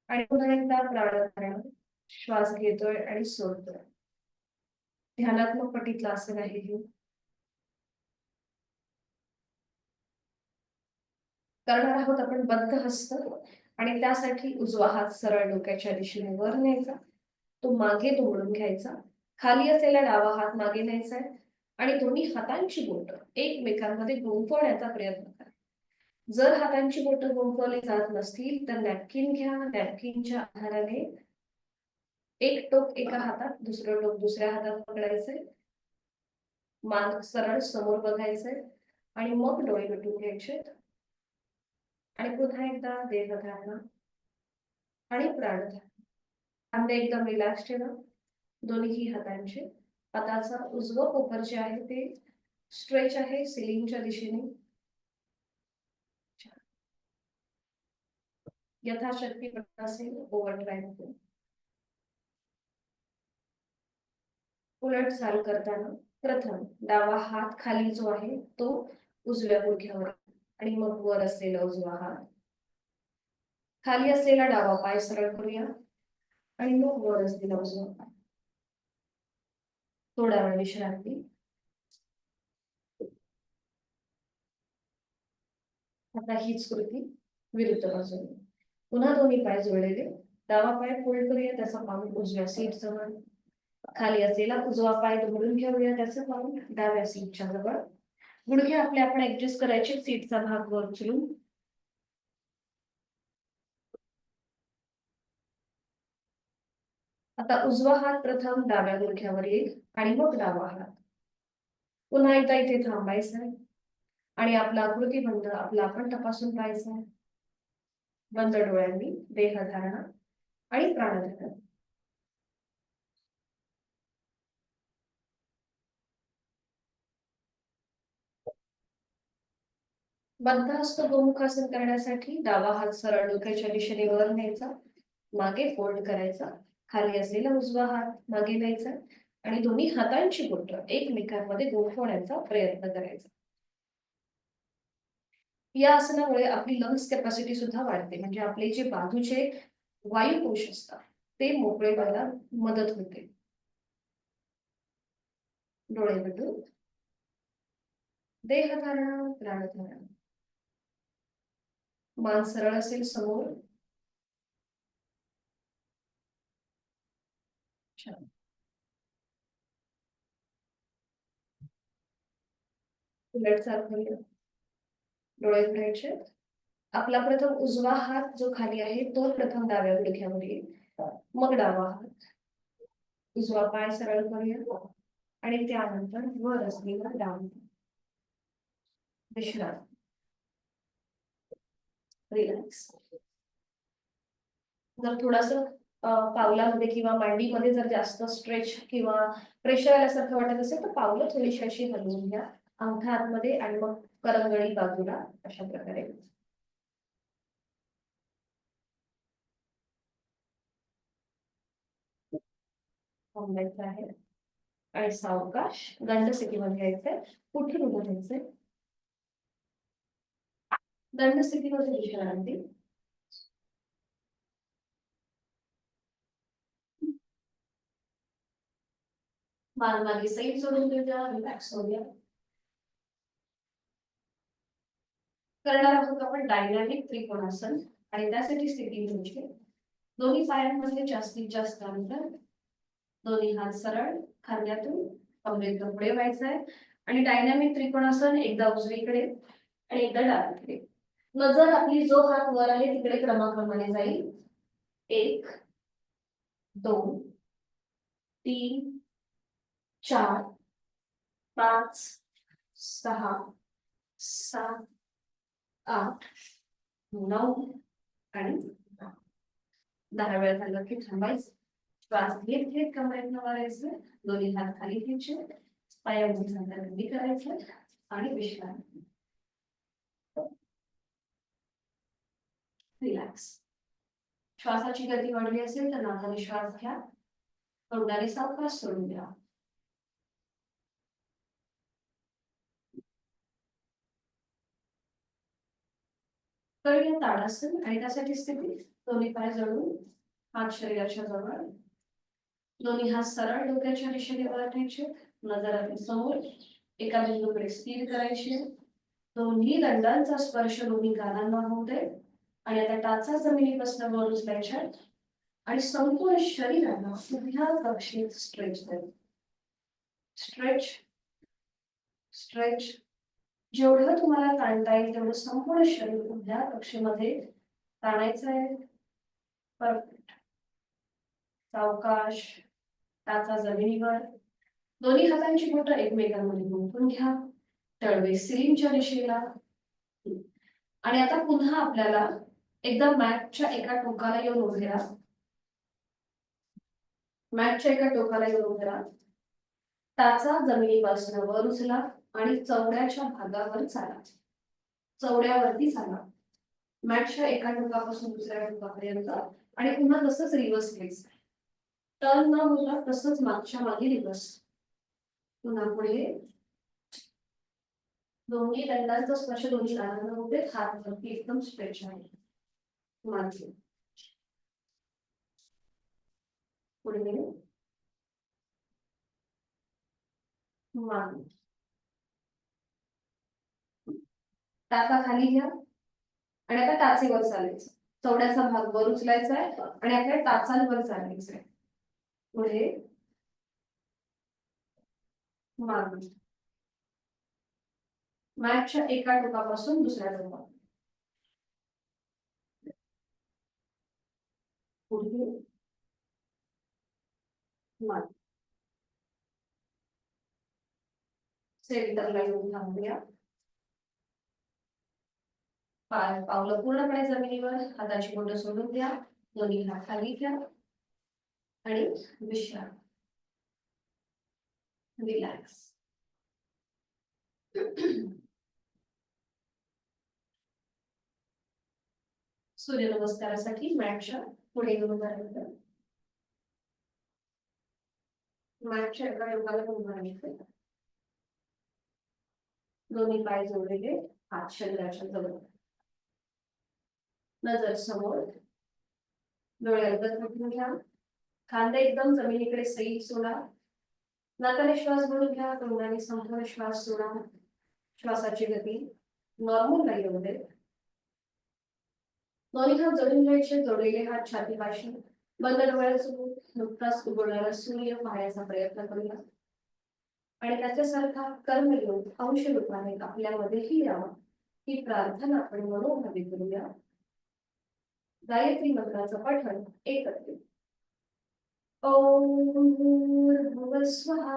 आणि पुन्हा एकदा प्राणायाम. श्वास घेतोय आणि सोडतोय. ध्यानात्मक पटीतलं असं आहे हे. करणार आहोत आपण बद्ध हस्त आणि त्यासाठी उजवा हात सरळ डोक्याच्या दिशेने वर न्यायचा. तो मागे दुमडून घ्यायचा. खाली असलेला डावा हात मागे न्यायचा आहे आणि दोन्ही हातांची बोटं एकमेकांमध्ये गुंफवण्याचा प्रयत्न करा. जर हातांची बोटं गुंफवली जात नसतील तर नॅपकिन घ्या. नॅपकिनच्या आधाराने एक टोक एका हातात, दुसरं टोक दुसऱ्या हातात पकडायचंय. मान सरळ समोर बघायचंय आणि मग डोळे मिटून घ्यायचे आणि पुन्हा एकदा देहधारणा आणि प्राणधारणा. खांदे एकदम रिलॅक्स ठेवा. दोन्ही हातांचे. हाताचा उजवं कोपर जे आहे ते स्ट्रेच आहे सिलिंगच्या दिशेने. यथाशक्ती पटकन असेल ओव्हर ड्राईव्ह. उलट चाल करताना प्रथम डावा हात खाली जो आहे तो उजव्या गुडघ्यावर आणि मग वर असलेला उजवा हात. खाली असलेला डावा पाय सरळ करूया आणि मग वर असलेला उजवा पाय. थोडा वेळ विश्रांती. आता हीच कृती विरुद्ध बाजूने. पुन्हा दोन्ही पाय जोडलेले. डावा पाय फोल्ड करूया, त्याचा पाऊल उजव्या सीट जवळ. खाली असलेला उजवा पाय दुमडून घेऊया, त्याचं पाऊल डाव्या सीटच्या जवळ. गुडघे आपले आपण ऍडजस्ट करायचे सीटचा भाग वर उचलून. आता उजवा हात प्रथम डाव्या गुडघ्यावर येईल आणि मग डावा हात. पुन्हा एकदा इथे थांबायचं आणि आपला आकृतीबंध आपला आपण तपासून पाहायचा. बंद डोळ्यांनी देहधारणा आणि प्राणधारणा. बद्धहस्त गोमुखासन करण्यासाठी डावा हात सरळ डोक्याच्या दिशेने वर न्यायचा, मागे फोल्ड करायचा. खाली असलेला उजवा हात मागे न्यायचा आणि दोन्ही हातांची बोटं एकमेकांमध्ये गुंफवण्याचा प्रयत्न करायचा. या आसनामुळे आपली लंग्स कॅपॅसिटी सुद्धा वाढते. म्हणजे आपले जे बाजूचे वायुकोश असतात ते मोकळे व्हायला मदत होते. डोळे मिटून देहधारणा प्राणधारणा. मान सरळ असेल समोर. उलट चाल करूया. डोळे उघडायचे. आपला प्रथम उजवा हात जो खाली आहे तो प्रथम डाव्या गुडघ्यावर येईल, मग डावा हात. उजवा पाय सरळ करूया आणि त्यानंतर वर असलेला डावा. विश्रांती. रिलॅक्स. जर थोडस पावलामध्ये किंवा मांडीमध्ये जर जास्त स्ट्रेच किंवा प्रेशर आल्यासारखं वाटत असेल तर पावलं थोडीशी अशी हलवून घ्या. अंगठा आतमध्ये आणि मग करंगळी बाजूला, अशा प्रकारे. थांबायचं आहे आणि सावकाश दंड स्थितीमध्ये यायचंय. कुठे उभं राहायचंय. दंड स्थितीमध्ये विश्रांती. मान मागे सैल सोडून देऊया, रिलॅक्स होऊया. करणार आहोत आपण डायनॅमिक त्रिकोणासन आणि त्यासाठी स्थिती घ्यायची. दोन्ही पायांमध्ये जास्तीत जास्त अंतर. दोन्ही हात सरळ खांद्यातून कमरेतून पुढे व्हायचं आहे आणि डायनॅमिक त्रिकोणासन एकदा उजवीकडे आणि एकदा डावीकडे. नजर आपली जो हात वर आहे तिकडे क्रमाक्रमाने जाईल. 1 2 3 4 5 6 7 8 9 आणि 10 वेळा झालं की थांबायचं. श्वास घेत घेत कमरेतनं वारायचं. दोन्ही हात खाली घ्यायचे. पायामध्ये संध्याकाळी करायचं आणि विश्रांती. रिलॅक्स. श्वासाची गती वाढली असेल तर नाकाने श्वास घ्या. तोंडाने सावकाश सोडून द्या. करूया ताडासन आणि त्यासाठी स्थिती दोन्ही पाय जोडून हात शरीराच्या जवळ. दोन्ही हात सरळ डोक्याच्या दिशेने वर ठेवायचे. नजर आपली समोर एका बिंदूकडे स्थिर करायची. दोन्ही दंडांचा स्पर्श दोन्ही कानांना होऊ दे आणि आता टाचा जमिनीपासून वर उचलायच्या आणि संपूर्ण शरीराला उभ्या कक्षेत स्ट्रेच द्यायचं. Stretch stretch. जेवढं तुम्हाला ताणता येईल तेवढं संपूर्ण शरीर उभ्या कक्षेमध्ये ताणायचं आहे. परफेक्ट. सावकाश. टाचा जमिनीवर. दोन्ही हातांची बोटं एकमेकांमध्ये गुंफून घ्या. तळवे सिलिंगच्या दिशेला. आणि आता पुन्हा आपल्याला एकदा मॅटच्या एका टोकाला येऊन उभे राहा. मॅटच्या एका टोकाला येऊन उभे राहा. टाचा जमिनीपासून वर उचला आणि चवड्याच्या भागावर चाला. चवड्यावरती चाला. मॅटच्या एका टोकापासून दुसऱ्या टोकापर्यंत आणि पुन्हा तसंच रिव्हर्स घ्यायचं. टर्न न होता तसंच मागच्या मागे रिव्हर्स. पुन्हा पुढे. दोन्ही दंडांचा स्पर्श दोन्ही कानांना होते. हात वरती एकदम स्ट्रेच आहे. मागे. पुढे. मागे. टाचा खाली घ्या आणि आता टाचेवर चालायचं. चवड्याचा भाग वर उचलायचा आहे आणि आपल्या टाचांवर चालायचं आहे. पुढे. मागे. मॅटच्या एका टोकापासून दुसऱ्या टोका. पुढे. मागे. सेंटरला येऊन थांबूया. पावलं पूर्णपणे जमिनीवर. हाताची बोटं सोडून द्या. दोन्ही हात खाली घ्या आणि विश्राम. रिलॅक्स. सूर्यनमस्कारासाठी मॅटच्या पुढे येऊन उभं राहायचं. मॅटच्या एका टोकाला उभं राहायचं. दोन्ही पाय जोडलेले. हात शरीराच्या जवळ. नजर समोर. डोळे अलगद मिटून घ्या. खांदे एकदम जमिनीकडे सैल सोडा. नाकाने श्वास भरून घ्या. तोंडाने संपूर्ण श्वास सोडा. श्वासाची गती नॉर्मल राहील दे. दोन्ही हात जोडून घ्यायचे. जोडलेले हात छातीपाशी. बंद डोळ्यासमोर नुकताच उगवणारा सूर्य पाहण्याचा प्रयत्न करूया आणि त्याच्यासारखा कर्मयोग अंश रूपाने आपल्यामध्येही यावा ही प्रार्थना आपण मनोभावे करूया. गायत्री मंत्राचं पठण एकत्र. ओम भूर्भुवः स्वः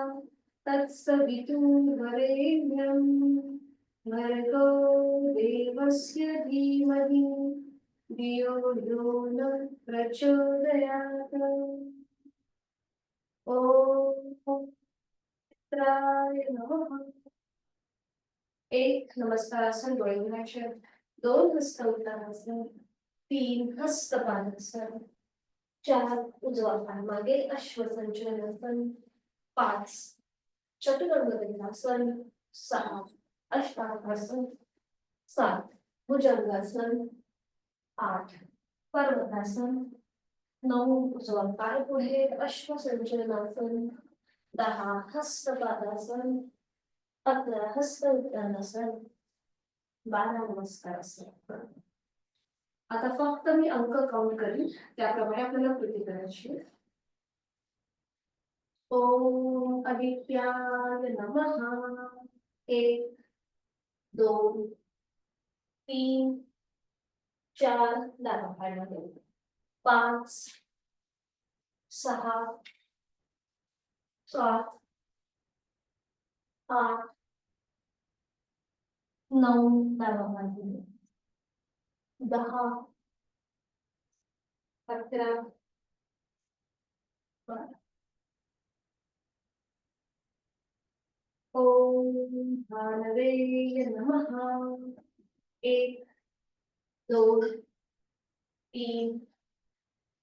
तत्सवितुर्वरेण्यं भर्गो देवस्य धीमहि धियो यो नः प्रचोदयात्. ओम मित्राय नमः. एक नमस्कारासन डोळे उघडायचे. दोन हस्त उत्तरासन. तीन हस्त पादासन. चार उजवा पाय मागे अश्वसंचलनासन. पाच चतुरंग दंडासन. सहा अष्टांगासन. सात भुजंगासन. आठ पर्वतासन. नऊ उजवा पाय पुढे अश्वसंचलनासन. 10 हस्तपादासन. 11 हस्त उत्तानासन. 12 नमस्कारासन. आता फक्त मी अंक काउंट करीन त्याप्रमाणे आपल्याला कृती करायची. ओम आदित्याय नमः. 1 2 3 4 डावा पायामध्ये. 5 6 7 8 9 डावा पायामध्ये. 10 11 12. ओम भानवे नमः. 1 2 3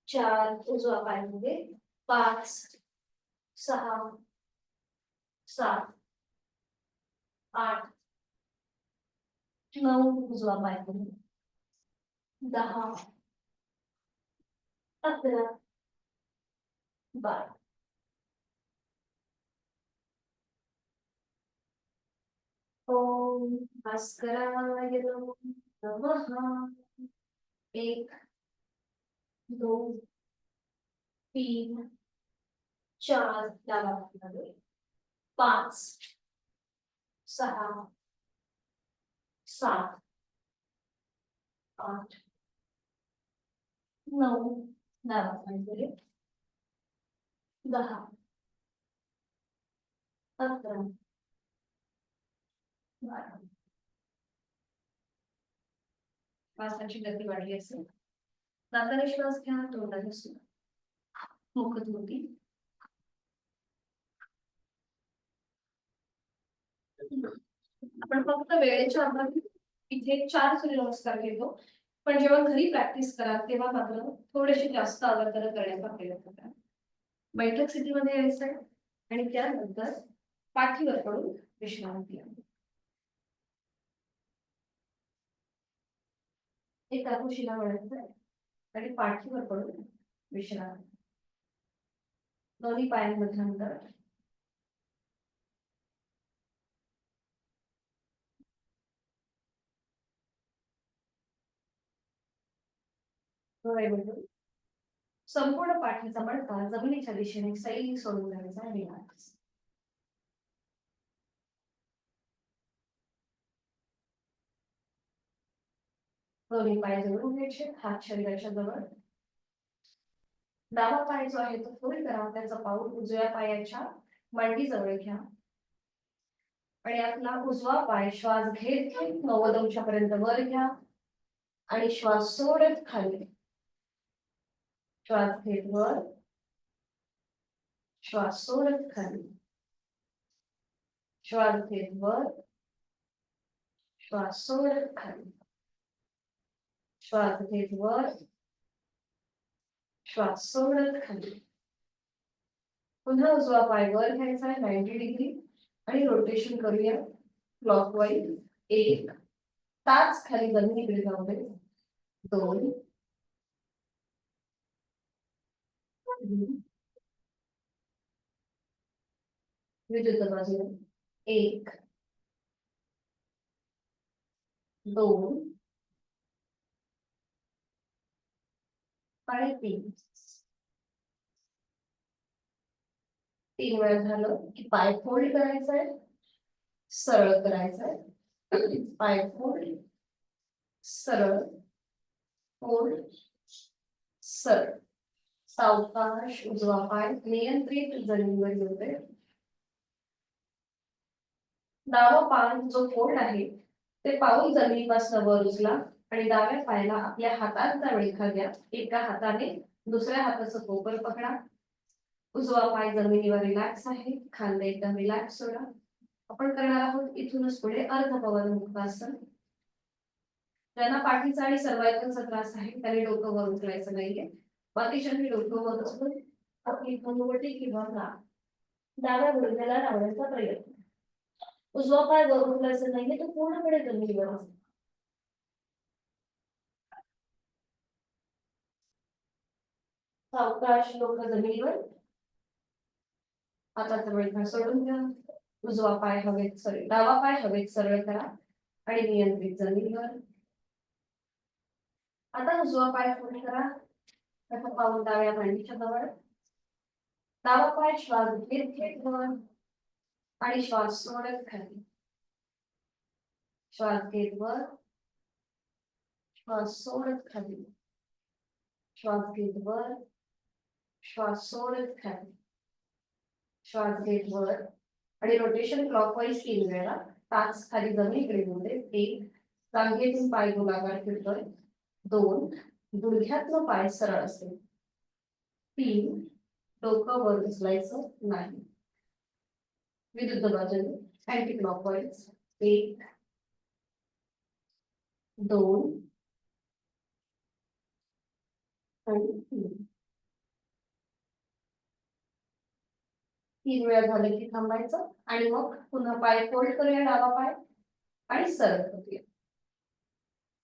4 उजवा पायामध्ये. 5 6 7 8 9 उजवा पायामध्ये. 10 11 12. ओम भास्कराय नमः. 1 2 3 4 डावा हातामध्ये 5 6 7 8 9 डावा हातामध्ये 10 11 12 श्वासाची गती वाढली असेल नाकाने श्वास घ्या तोंडाने सोडा मुखधोती आपण फक्त वेळेच्या अभावी इथे 4 सूर्यनमस्कार घेतो पण जेव्हा घरी प्रॅक्टिस कराल तेव्हा मात्र थोडेसे जास्त आवर्तन करण्याचा प्रयत्न करा बैठक स्थितीमध्ये यायचंय आणि त्यानंतर पाठीवर पडून विश्रांती घ्या एका कुशीला वळायचंय आणि पाठीवर पडून विश्रांती दोन्ही पायांमध्ये अंतर संपूर्ण पाठीचा मणका जमिनीच्या दिशेने सैल सोडून द्यायचा रिलॅक्स दोन्ही पाय जोडून घ्यायचे हात शरीराच्या जवळ डावा पाय जो आहे तो फोल्ड करा त्याचा पाऊल उजव्या पायाच्या मांडी जवळ घ्या आणि आपला उजवा पाय श्वास घेत घेत 90 अंशापर्यंत वर घ्या आणि श्वास सोडत खाली श्वास घेत वर श्वास सोडत खाली श्वास घेत वर श्वास सोडत खाली श्वास घेत वर श्वास सोडत खाली पुन्हा उजवा पाय वर घ्यायचा आहे 90 डिग्री आणि रोटेशन करूया क्लॉकवाईज 1 ताच खाली जमिनीकडे जाऊ दे 2 विरुद्ध बाजूने 1 2 आणि 3 3 वेळा झालं की पाय फोल्ड करायचंय सरळ करायचंय पाय फोल्ड सरळ फोल्ड सरळ सावकाश उजवा पाय नियंत्रित जमिनीवर येतोय डावा पाय जो फोल्ड आहे ते पाऊल जमिनीपासून वर उचला आणि डाव्या पायाला आपल्या हातांचा विळखा घ्या एका हाताने दुसऱ्या हाताचं कोपर पकडा उजवा पाय जमिनीवर रिलॅक्स आहे खांदे एकदम रिलॅक्स सोडा आपण करणार आहोत इथूनच पुढे अर्धपवन मुक्तासन ज्यांना पाठीचा आणि सर्वायकलचा त्रास आहे त्याने डोकं वर उचलायचं नाहीये बाकीच्यांनी डोकं वर उचलून आपली हनुवटी किंवा नाक डाव्या गुडघ्याला लावण्याचा प्रयत्न उजवा पाय वर उचलायचा नाहीये तो पूर्णपणे जमिनीवर असतो सावकाश डोकं जमिनीवर हाताचा विळखा सोडून घ्या उजवा पाय हवेत सॉरी डावा पाय हवेत सरळ करा आणि नियंत्रित जमिनीवर आता उजवा पाय फोल्ड करा त्याचा पाऊल डाव्या मांडीच्या जवळ डावा पाय श्वास घेत घेत वर आणि श्वास सोडत खाली श्वास घेत वर श्वास सोडत खाली श्वास घेत वर श्वास सोडत खाली श्वास घेत वर आणि रोटेशन क्लॉकवाईज 3 वेळा तास खाली जमिनीकडे होते 1 रांगेतून पाय गोलाकार फिरतोय 2 गुडघ्यातलं पाय सरळ असेल 3 डोकं वर उचलायचं नाही विरुद्ध बाजूने अँटी क्लॉकवाईज 1 2 आणि 3 वेळा झालं की थांबायचं आणि मग पुन्हा पाय फोल्ड करूया डावा पाय आणि सरळ करूया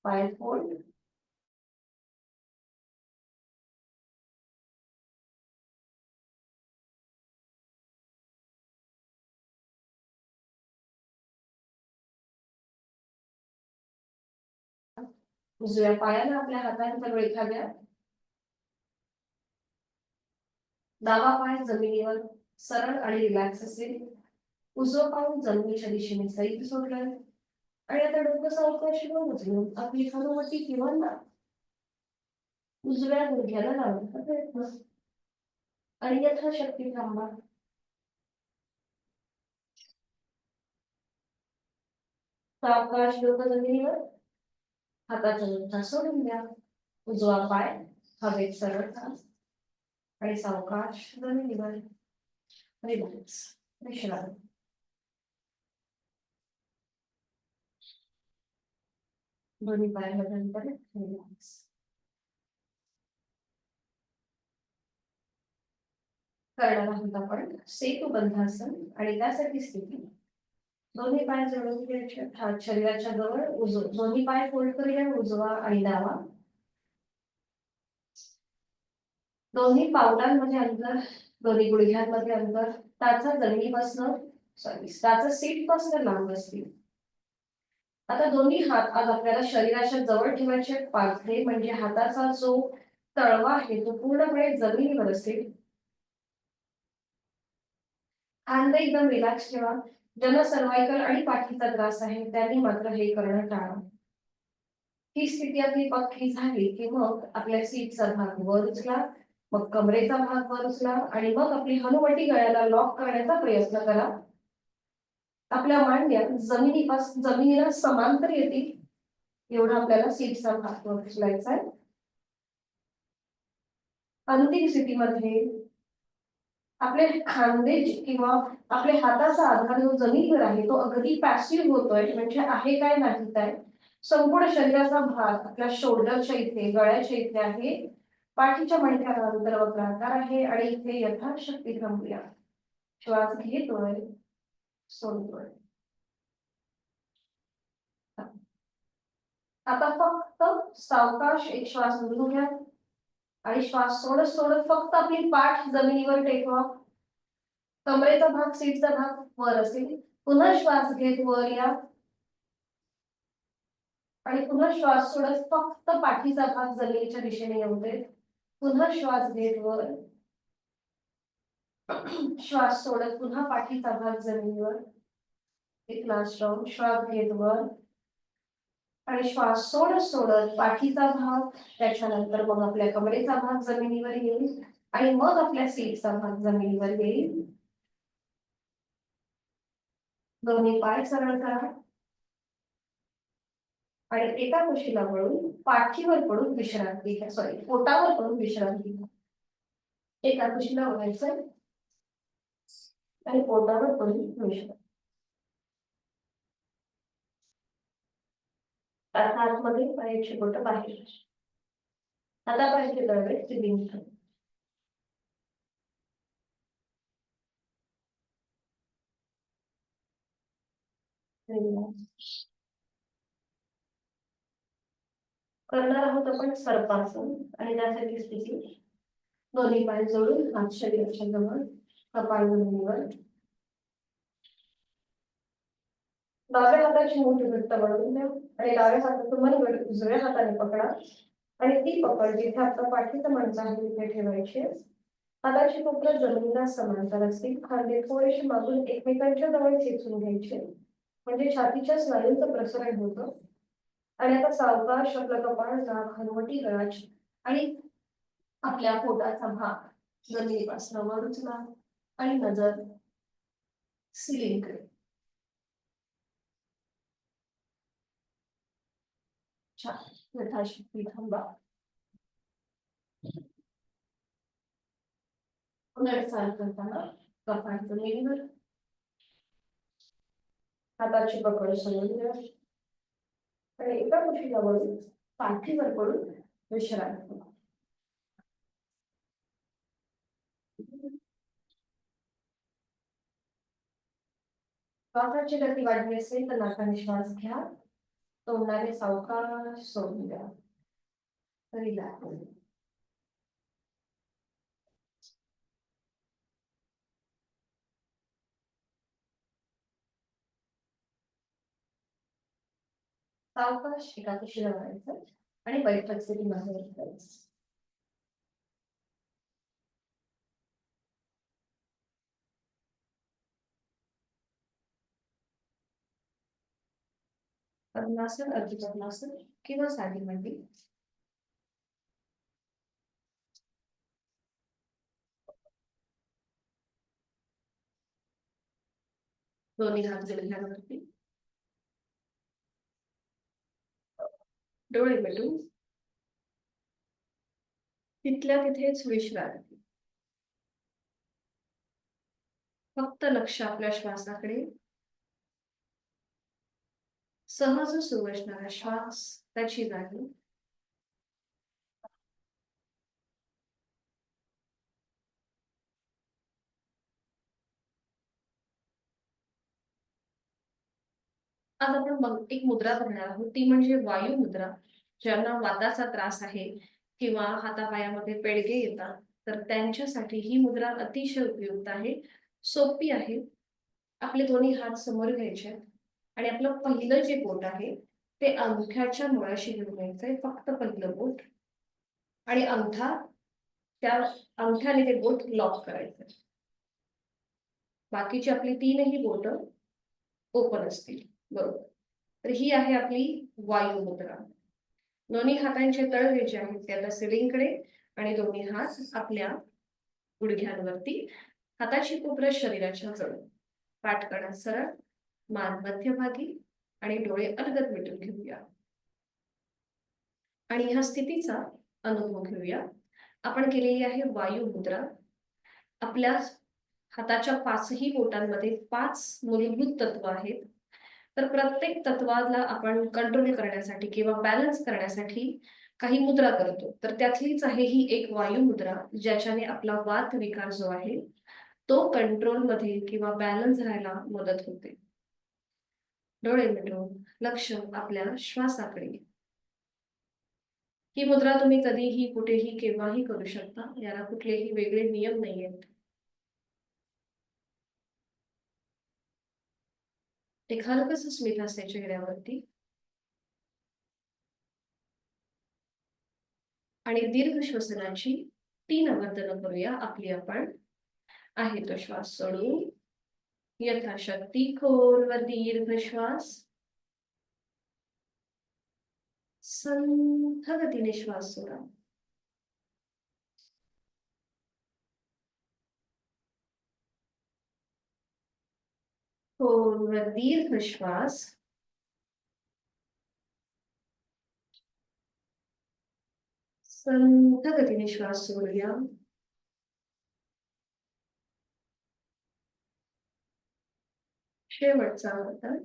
पाय फोल्ड उजव्या पायाला आपल्या हातांचा विळखा घ्या डावा पाय जमिनीवर सरळ आणि रिलॅक्स असेल. उजवा पाय जमिनीच्या दिशेने सैल सोडलाय. आणि आता डोकं सावकाश उचलून आपली हनुवटी किंवा ना उजव्या गुडघ्याला लावण्याचा प्रयत्न आणि यथाशक्ती थांबा. सावकाश डोकं जमिनीवर, हाताचा मुठा सोडून द्या. उजवा पाय हवेत सरळ करा आणि सावकाश जमिनीवर रिलॅक्स विश्रांती. दोन्ही पाय हलवून रिलॅक्स. करणार आहोत आपण सेतुबंधासन आणि त्यासाठी स्थिती. दोन्ही पाय जोडून घ्यायचे, हात शरीराच्या जवळ, दोन्ही पाय फोल्ड करूया, उजवा आणि डावा. दोन्ही पावलांमध्ये अंतर, दोन्ही गुडघ्यांमध्ये अंतर, त्याचा जमिनीपासून त्याचा सीट पासून लांब असतील. आता दोन्ही हात आज आपल्याला शरीराच्या जवळ ठेवायचे. पाठे म्हणजे हाताचा जो तळवा आहे तो पूर्णपणे जमिनीवर असेल. खांदे एकदम रिलॅक्स ठेवा. ज्यांना सर्वायकल आणि पाठीचा त्रास आहे त्यांनी मात्र हे करणं टाळा. ही स्थिती आपली पक्की झाली की मग आपल्या सीटचा भाग वर उचला, मग कमरेचा भाग वर उचला आणि मग आपली हनुवटी गळ्याला लॉक करण्याचा प्रयत्न करा. आपल्या मांड्या जमिनीला समांतर येतील एवढा आपल्याला सीटचा भाग वर उचलायचा आहे. अंतिम स्थितीमध्ये आपले खांदे किंवा आपल्या हाताचा आधार जो जमिनीवर आहे तो अगदी पॅसिव्ह होतोय, म्हणजे आहे काय नाही काय. संपूर्ण शरीराचा भाग आपल्या शोल्डरच्या इथे, गळ्याच्या इथे आहे. पाठीच्या मणक्याला अंतर वक्र आकार आहे आणि इथे यथाशक्ती थांबूया. श्वास घेतोय, सोडतोय. आता फक्त सावकाश एक श्वास घेऊन घ्या आणि श्वास सोडत सोडत फक्त आपली पाठ जमिनीवर टेकवा. कमरेचा भाग, सीटचा भाग वर असेल. पुन्हा श्वास घेत वर या आणि पुन्हा श्वास सोडत फक्त पाठीचा भाग जमिनीच्या दिशेने येऊ दे. पुन्हा श्वास घेत वर, श्वास सोडत पुन्हा पाठीचा भाग जमिनीवर. एक लास्ट राऊंड. श्वास घेत वर आणि श्वास सोडत सोडत पाठीचा भाग, त्याच्यानंतर मग आपल्या कमरेचा भाग जमिनीवर येईल आणि मग आपल्या सीटचा भाग जमिनीवर येईल. दोन्ही पाय सरळ करा आणि एका कुशीला वळून पाठीवर पडून विश्रांती घ्या. सॉरी, पोटावर पडून विश्रांती घ्या. एका कुशीला वळायचं आणि पोटावर पडून विश्रांती. आता आतमध्ये पायाची बोटं बाहेर. आता पायाचे तळवे सिलिंग. करणार आहोत आपण सर्पासन आणि त्यासाठी स्थिती. दोन्ही पाय जोडून हात शरीराच्या जवळ, कपाळ जमिनीवर. डाव्या हाताची मूठ घट्ट वळवून द्या आणि डाव्या हाताचं मनगट उजव्या हाताने पकडा आणि ती पकड जिथे आपला पाठीचा मणका आहे तिथे ठेवायची. हाताची कोपरं जमिनीला समांतर असतील. खांदे थोडेसे मागून एकमेकांच्या जवळ खेचून घ्यायचे म्हणजे छातीच्या स्नायूंचं प्रसरण होतं. आणि आता सावकाश आपलं कपाळ, नाक, हनुवटी, गळाची आणि आपल्या पोटाचा भाग जमिनीपासून वर उचला आणि नजर सिलिंगकडे. छान. यथाशक्ती थांबा. पुनर्चाल करताना कपाळ जमिनीवर, हाताची पकड सोडून द्या आणि एका कुशीला वळून पाठीवर पडून विश्रांती. श्वासाची गती वाढली असेल तर नाकाने श्वास घ्या, तोंडाने सावकाश सोडून द्या. रिलॅक्स. सावकाश एका कुशीला वळायचं आणि बैठक स्थितीमध्ये जायचं. पद्मासन, अर्धपद्मासन किंवा साधी मांडी. दोन्ही हात गुडघ्यावरती, डोळे मिटून तिथल्या तिथेच विश्रांती. फक्त लक्ष आपल्या श्वासाकडे. सहज सुरू असणारा श्वास, त्याची जाणीव. आज आपण एक मुद्रा बघणार आहोत, ती म्हणजे वायू मुद्रा. ज्यांना वाताचा त्रास आहे किंवा हातापायामध्ये पेडगे येतात, तर त्यांच्यासाठी ही मुद्रा अतिशय उपयुक्त आहे, सोपी आहे. आपले दोन्ही हात समोर घ्यायचे आणि आपलं पहिलं जे बोट आहे ते अंगठ्याच्या मुळाशी घेऊन घ्यायचंय, फक्त पहिलं बोट. आणि अंगठा, त्या अंगठ्याने ते बोट लॉक करायचं. बाकीची आपली तीनही बोट ओपन असतील, बरोबर. तर ही आहे आपली वायू मुद्रा. दोन्ही हातांचे तळवे जे आहेत ते आता सिलिंगकडे आणि दोन्ही हात आपल्या गुडघ्यांवरती. हाताची कोपरं शरीराच्या जवळ, पाठ सरळ, मान मध्यभागी आणि डोळे अलगद मिटून घेऊया. आणि ह्या स्थितीचा अनुभव घेऊया. आपण केलेली आहे वायू मुद्रा. आपल्या हाताच्या पाचही बोटांमध्ये 5 मूलभूत तत्व आहेत. तर प्रत्येक तत्वाला आपण कंट्रोल करण्यासाठी किंवा बॅलन्स करण्यासाठी काही मुद्रा करतो. तर त्यातलीच आहे ही एक वायू मुद्रा, ज्याच्याने आपला वात विकार जो आहे तो कंट्रोल मध्ये किंवा बॅलन्स राहायला मदत होते. डोळे मिटून लक्ष आपल्या श्वासाकडे. ही मुद्रा तुम्ही कधीही, कुठेही, केव्हाही करू शकता. याला कुठलेही वेगळे नियम नाहीयेत. एक हलकस स्मित असते चेहऱ्यावरती. आणि दीर्घ श्वसनाची 3 आवर्तनं करूया आपली आपण. आहे तो श्वास सोडून यथाशक्ती खोलवर दीर्घ श्वास. संथ गतीने श्वास सोडा. खोलवर दीर्घ श्वास. संथ गतीने श्वास सोडूया. शेवटचा आवर्तन.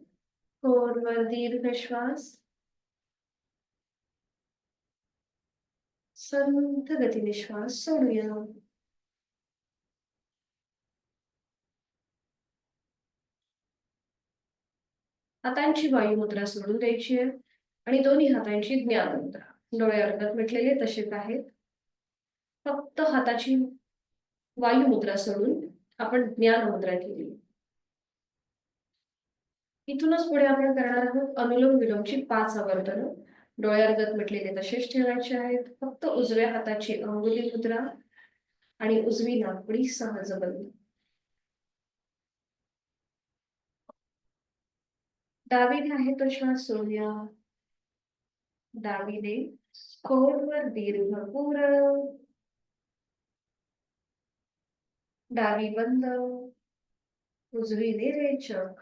खोलवर दीर्घ श्वास. संथ गतीने श्वास सोडूया. हातांची वायू मुद्रा सोडून द्यायची आहे आणि दोन्ही हातांची ज्ञान मुद्रा. डोळे अर्धत मिटलेले तसेच आहेत. फक्त हाताची वायू मुद्रा सोडून आपण ज्ञान मुद्रा केली. इथूनच पुढे आपण करणार आहोत अनुलोम विलोमची 5 आवर्तनं. डोळे अर्धत मिटलेले तसेच ठेवायचे आहेत. फक्त उजव्या हाताची अंगुली मुद्रा आणि उजवी नाकपुडी सहज बंद. डावीने आहे तो श्वास सोडूया. डावीने खोलवर दीर्घ पूरक. डावी बंद. उजवीने रेचक.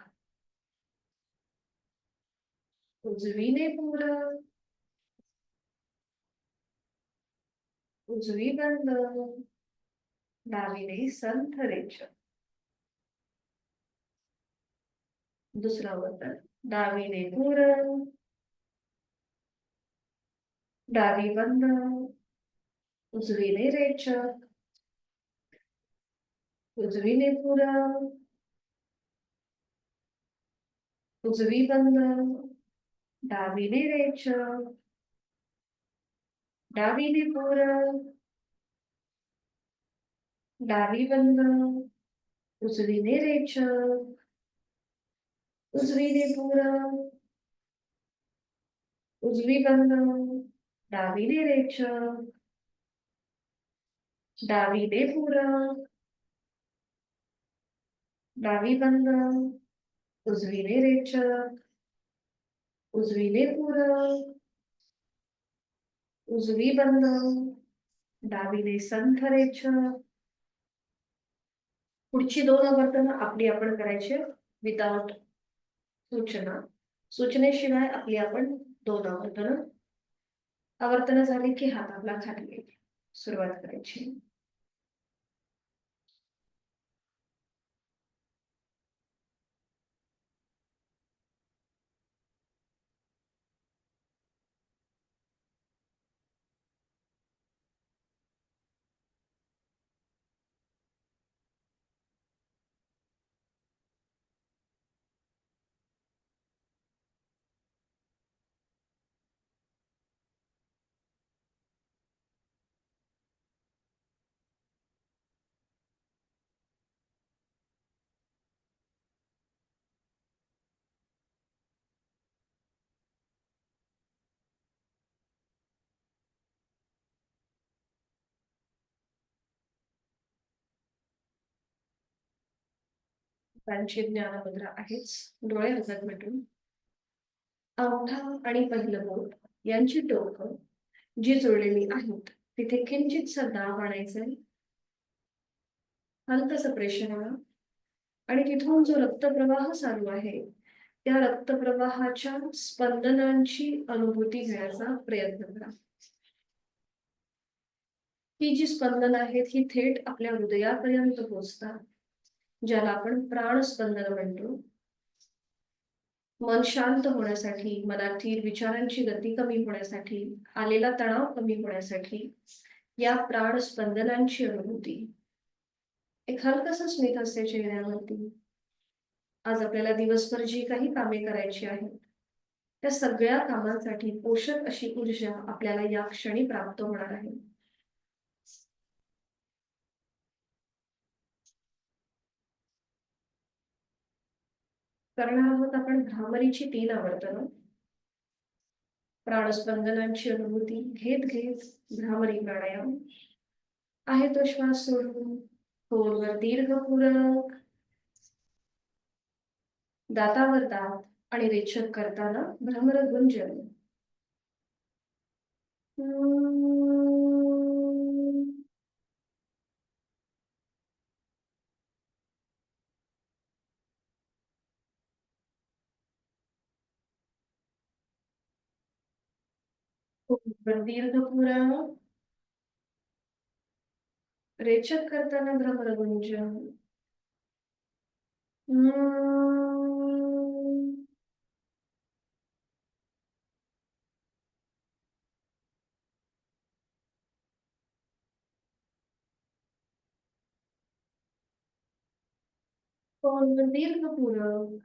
उजवीने पूरक. उजवी बंद. डावीने संथ रेचक. दुसरा वर्तन. डावीने पूरक. डावी बंद. उजवीने रेचक. उजवीने पूरक. उजवी बंद. डावीने रेचक. डावीने पूरक. डावी बंद. उजवीने रेचक. उजवीने पूरक. उजवी बंद. डावीने रेचक. डावीने पूरक. डावी बंद. उजवीने रेचक. उजवीने पूरक, उजवी बंद, डावीने संथरेच. पुढची 2 आवर्तन आपली आपण करायची विदाउट सूचना. सूचनेशिवाय आपली आपण 2 आवर्तन झाली की हात आपला खाली येईल. सुरुवात करायची. त्यांची ज्ञानमुद्रा आहेच. डोळे हातात मिटून अंगठा आणि पहिलं बोट यांची टोकं जी जोडलेली आहेत तिथे किंचित दाब आणायचंय. हलकसं प्रेशर आणा आणि तिथून जो रक्तप्रवाह चालू आहे त्या रक्तप्रवाहाच्या स्पंदनांची अनुभूती घेण्याचा प्रयत्न करा. ही जी स्पंदन आहेत ही थेट आपल्या हृदयापर्यंत पोहोचतात, ज्याला आपण प्राणस्पंदन म्हणतो. मन शांत होण्यासाठी, मनातील विचारांची गती कमी होण्यासाठी, आलेला तणाव कमी होण्यासाठी या प्राणस्पंदनांची अनुभूती. एक हलकसं स्मित असते चेहऱ्यावरती. आज आपल्याला दिवसभर जी काही कामे करायची आहेत त्या सगळ्या कामांसाठी पोषक अशी ऊर्जा आपल्याला या क्षणी प्राप्त होणार आहे. करणार आहोत आपण भ्रामरीची 3 आवर्तनं. प्राणस्पंदनांची अनुभूती घेत घेत भ्रामरी प्राणायाम. आहे तो श्वास सोडून खोलवर दीर्घ पूरक, दातावर दात आणि रेचक करताना भ्रमर गुंजन. खोलवर दीर्घ पूरक, रेचक करताना भ्रमर गुंजन. खोलवर दीर्घ पूरक,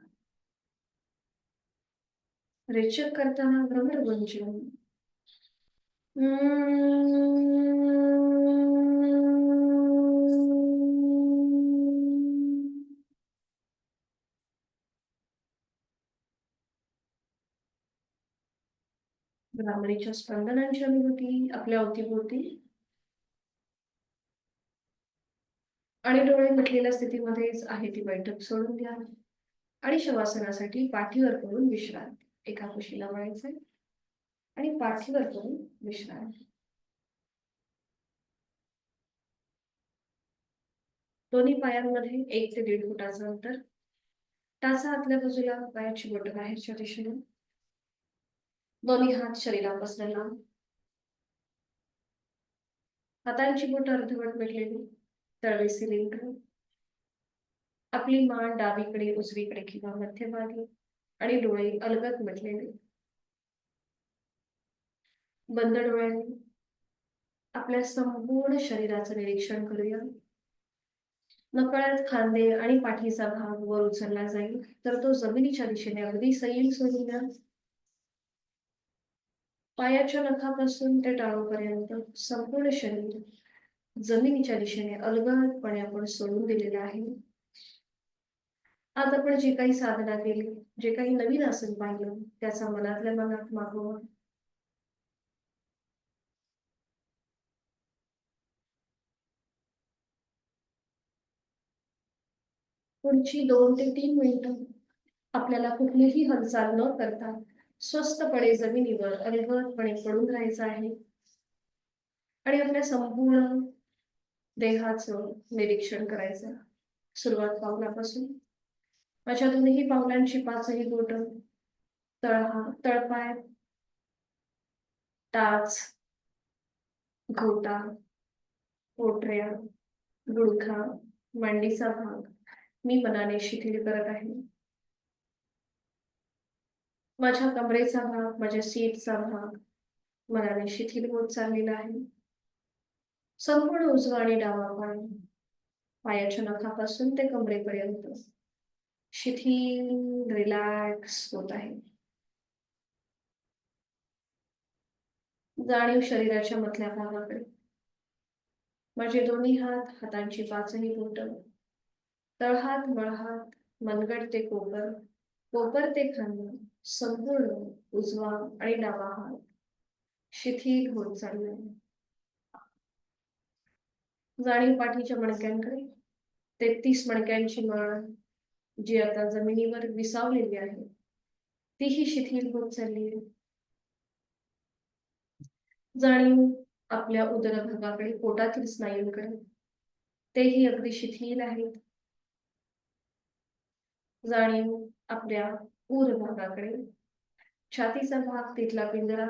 रेचक करताना भ्रमर गुंजन. भ्रामरीच्या स्पंदनांची अनुभूती आपल्या अवतीभोवती. आणि डोळे मिटलेल्या स्थितीमध्येच आहे ती बैठक सोडून द्या आणि शवासनासाठी पाठीवर करून विश्रांती. एका कुशीला वळायचंय आणि पाठीवर करून विश्रांती. दोन्ही पायांमध्ये 1 ते 1.5 फुटाचं अंतर. टाचा आतल्या बाजूला, पायाची बोटं बाहेरच्या दिशेने. दोन्ही हात शरीरापासून लांब. हातांची बोटं अर्धवट मिटलेली, तळवे सिलेंडर. आपली मान डावीकडे, उजवीकडे किंवा मध्यभागी आणि डोळे अलगद मिटलेले. बंद डोळ्यांनी आपल्या संपूर्ण शरीराचं निरीक्षण करूया. नकळत खांदे आणि पाठीचा भाग वर उचलला जाईल तर तो जमिनीच्या दिशेने अगदी सैल सोडून द्या. पायाच्या नखापासून ते टाळूपर्यंत संपूर्ण शरीर जमिनीच्या दिशेने अलगदपणे आपण सोडून दिलेलं आहे. आज आपण जे काही साधना केली, जे काही नवीन आसन पाहिलं त्याचा मनातल्या मनात मागोवा. पुढची 2 ते 3 मिनिटं आपल्याला कुठलीही हालचाल न करता स्वस्थपणे जमिनीवर अलगदपणे पडून राहायचं आहे आणि आपल्या संपूर्ण देहाचं निरीक्षण करायचं. सुरुवात पावलापासून. माझ्या दोन्ही पावलांची पाचही बोटं, तळपाय, टाच, घोटा, पोटऱ्या, गुडघा, मांडीचा भाग मी मनाने शिथिल करत आहे. माझ्या कमरेचा भाग, माझ्या सीटचा भाग मनाने शिथिल होत चाललेला आहे. संपूर्ण उजवा आणि डावा पाय, पायाच्या नखापासून ते कमरेपर्यंत शिथिल रिलॅक्स होत आहे. जाणीव शरीराच्या मधल्या भागाकडे. माझे दोन्ही हात, हातांची पाचही बोटं, तळहात, मळहात, मनगट ते कोपर, कोपर ते खांदा, संपूर्ण उजवा आणि डावा हात शिथिल होत चाललाय. जाणीव पाठीच्या मणक्यांकडे. 33 मणक्यांची माळ जी आता जमिनीवर विसावलेली आहे तीही शिथिल होत चालली आहे. जाणीव आपल्या उदरभागाकडे, पोटातील स्नायूंकडे. तेही अगदी शिथिल आहेत. जाणीव आपल्या उर भागाकडे, छातीचा भाग, तिथला पिंजरा,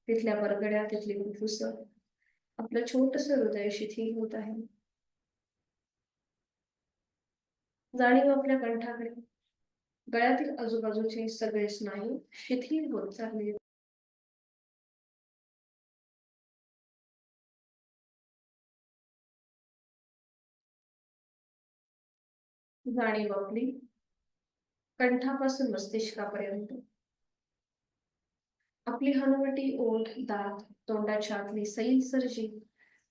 तिथल्या परगड्या, तिथली फुफ्फुस, आपलं छोटस हृदय शिथिल होत आहे. जाणीव आपल्या कंठाकडे, गळ्यातील आजूबाजूचे सगळे स्नायू शिथिल होत चालले. जाणीव आपली कंठापासून मस्तिष्कापर्यंत. आपली हनुवटी, ओठ, दात, तोंडाच्या आतली सैलसर जीभ,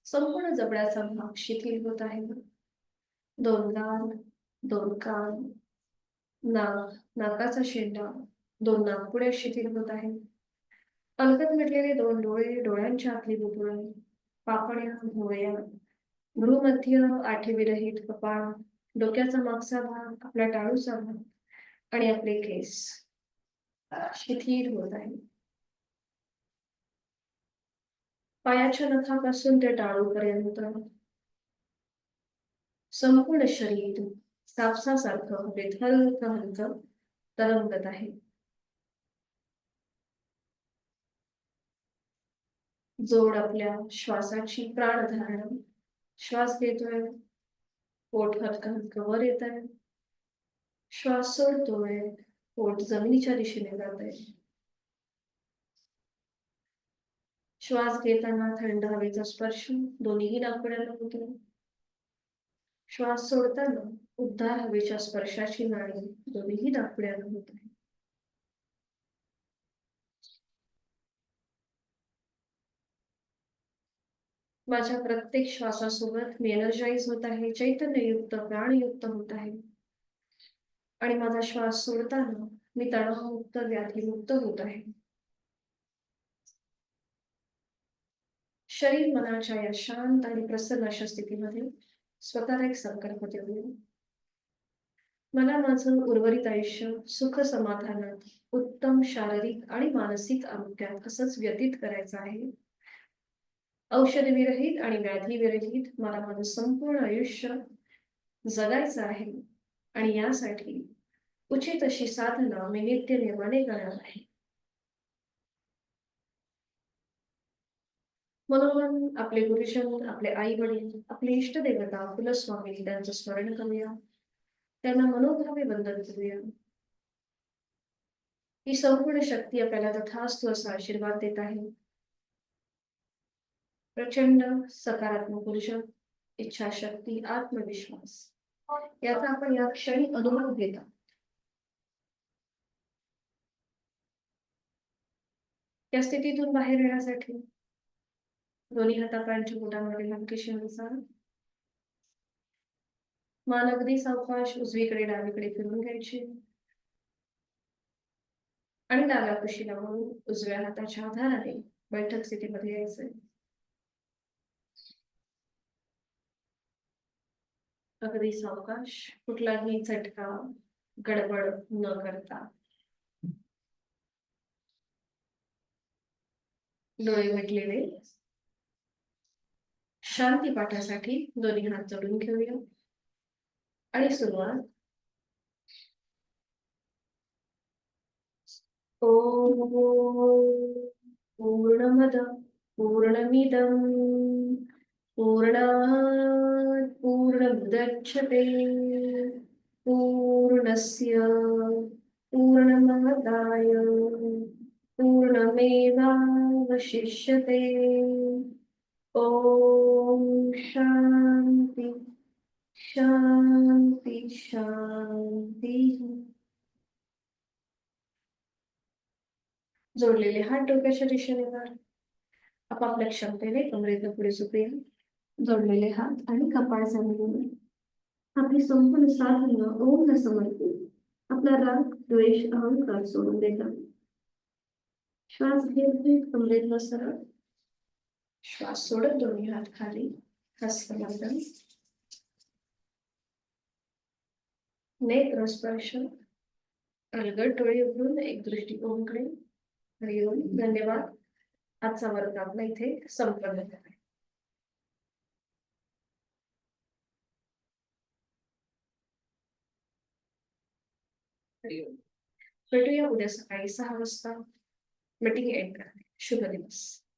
संपूर्ण जबड्याचा भाग शिथिल होत आहे. 2 गाल, 2 कान, नाक, नाकाचा शेंडा, 2 नाकपुड्या शिथिल होत आहे. अलगद मिटलेले 2 डोळे, डोळ्यांच्या आतली बुबुळ, पापण्या, भोवया, भ्रूमध्य, आठवीरहित कपाळ, डोक्याचा मागचा भाग, आपला टाळूचा भाग आणि आपले केस शिथिल होत आहे. पायाच्या नखापासून ते टाळूपर्यंत संपूर्ण शरीर कापसासारखं हवेत हलकं हलकं तरंगत आहे. जोड आपल्या श्वासाची प्राणधारणा. श्वास घेतोय, पोट हलकं हलकं वर येत आहे. श्वास सोडतोय, पोट जमिनीच्या दिशेने जात आहे. श्वास घेताना थंड हवेचा स्पर्श दोन्ही नाकपुड्याला होतो. श्वास सोडताना उबदार हवेच्या स्पर्शाची नाडी दोन्ही नाकपुड्याला होत आहे. माझ्या प्रत्येक श्वासासोबत मी एनर्जाइज होत आहे, चैतन्ययुक्त, प्राणयुक्त होत आहे. आणि माझा श्वास सोडताना मी तणावमुक्त, व्याधीमुक्त होत आहे. शरीर मनाच्या या शांत आणि प्रसन्न अशा स्थितीमध्ये स्वतःला एक संकल्प देऊया. मला माझं उर्वरित आयुष्य सुख समाधानात, उत्तम शारीरिक आणि मानसिक आरोग्यात असंच व्यतीत करायचं आहे. औषधविरहित आणि व्याधीविरहित मला माझं संपूर्ण आयुष्य जगायचं आहे आणि यासाठी उचित अशी साधना मी नित्यनेमाने करणार आहे. म्हणून आपले गुरुजन, आपले आई वडील, आपले इष्टदेवता कुलस्वामी त्यांचं स्मरण करूया, त्यांना मनोभावे वंदन करूया. ही संपूर्ण शक्ती आपल्याला तथास्तु असा आशीर्वाद देत आहे. प्रचंड सकारात्मक ऊर्जा, इच्छाशक्ती, आत्मविश्वास याचा आपण या क्षणी अनुभव घेता. या स्थितीतून बाहेर येण्यासाठी दोन्ही हातापायांच्या बोटांमध्ये हलकेशी हालचाल. मान अगदी सावकाश उजवीकडे डावीकडे फिरून घ्यायची आणि डाव्या कुशीला म्हणून उजव्या हाताच्या आधाराने बैठक स्थितीमध्ये यायचंय. अगदी सावकाश, कुठलाही झटका, गडबड न करता. डोळे मिटलेले. शांती पाठासाठी दोन्ही हात जोडून घेऊया आणि सुरुवात. ओम पूर्णमद पूर्णमिदं पूर्णात् पूर्णमुदच्यते पूर्णस्य पूर्णमादाय पूर्णमेवावशिष्यते. ओम शांती शांती शांती. जोडलेले हात डोक्याच्या दिशेने वर. आपापल्या क्षमतेने कमरेला पुढे झुकूया. जोडलेले हात आणि कपाळ जमिनीवर. आपली संपूर्ण साधना ओमला समर्पित. आपला राग द्वेष अहंकार सोडून देता. श्वास घेत घेत कमरेतला सरळ. श्वास सोडत दोन्ही हात खाली. हस्तमंडन. नेत्र स्पर्श. अलगद डोळे उघडून एक दृष्टी ओमकडे. हरिओम. धन्यवाद. आजचा वर्ग आपला इथे संपन्न झाला. हरिओम. भेटूया उद्या सकाळी 6 वाजता. मीटिंग एंड करते. शुभ दिवस.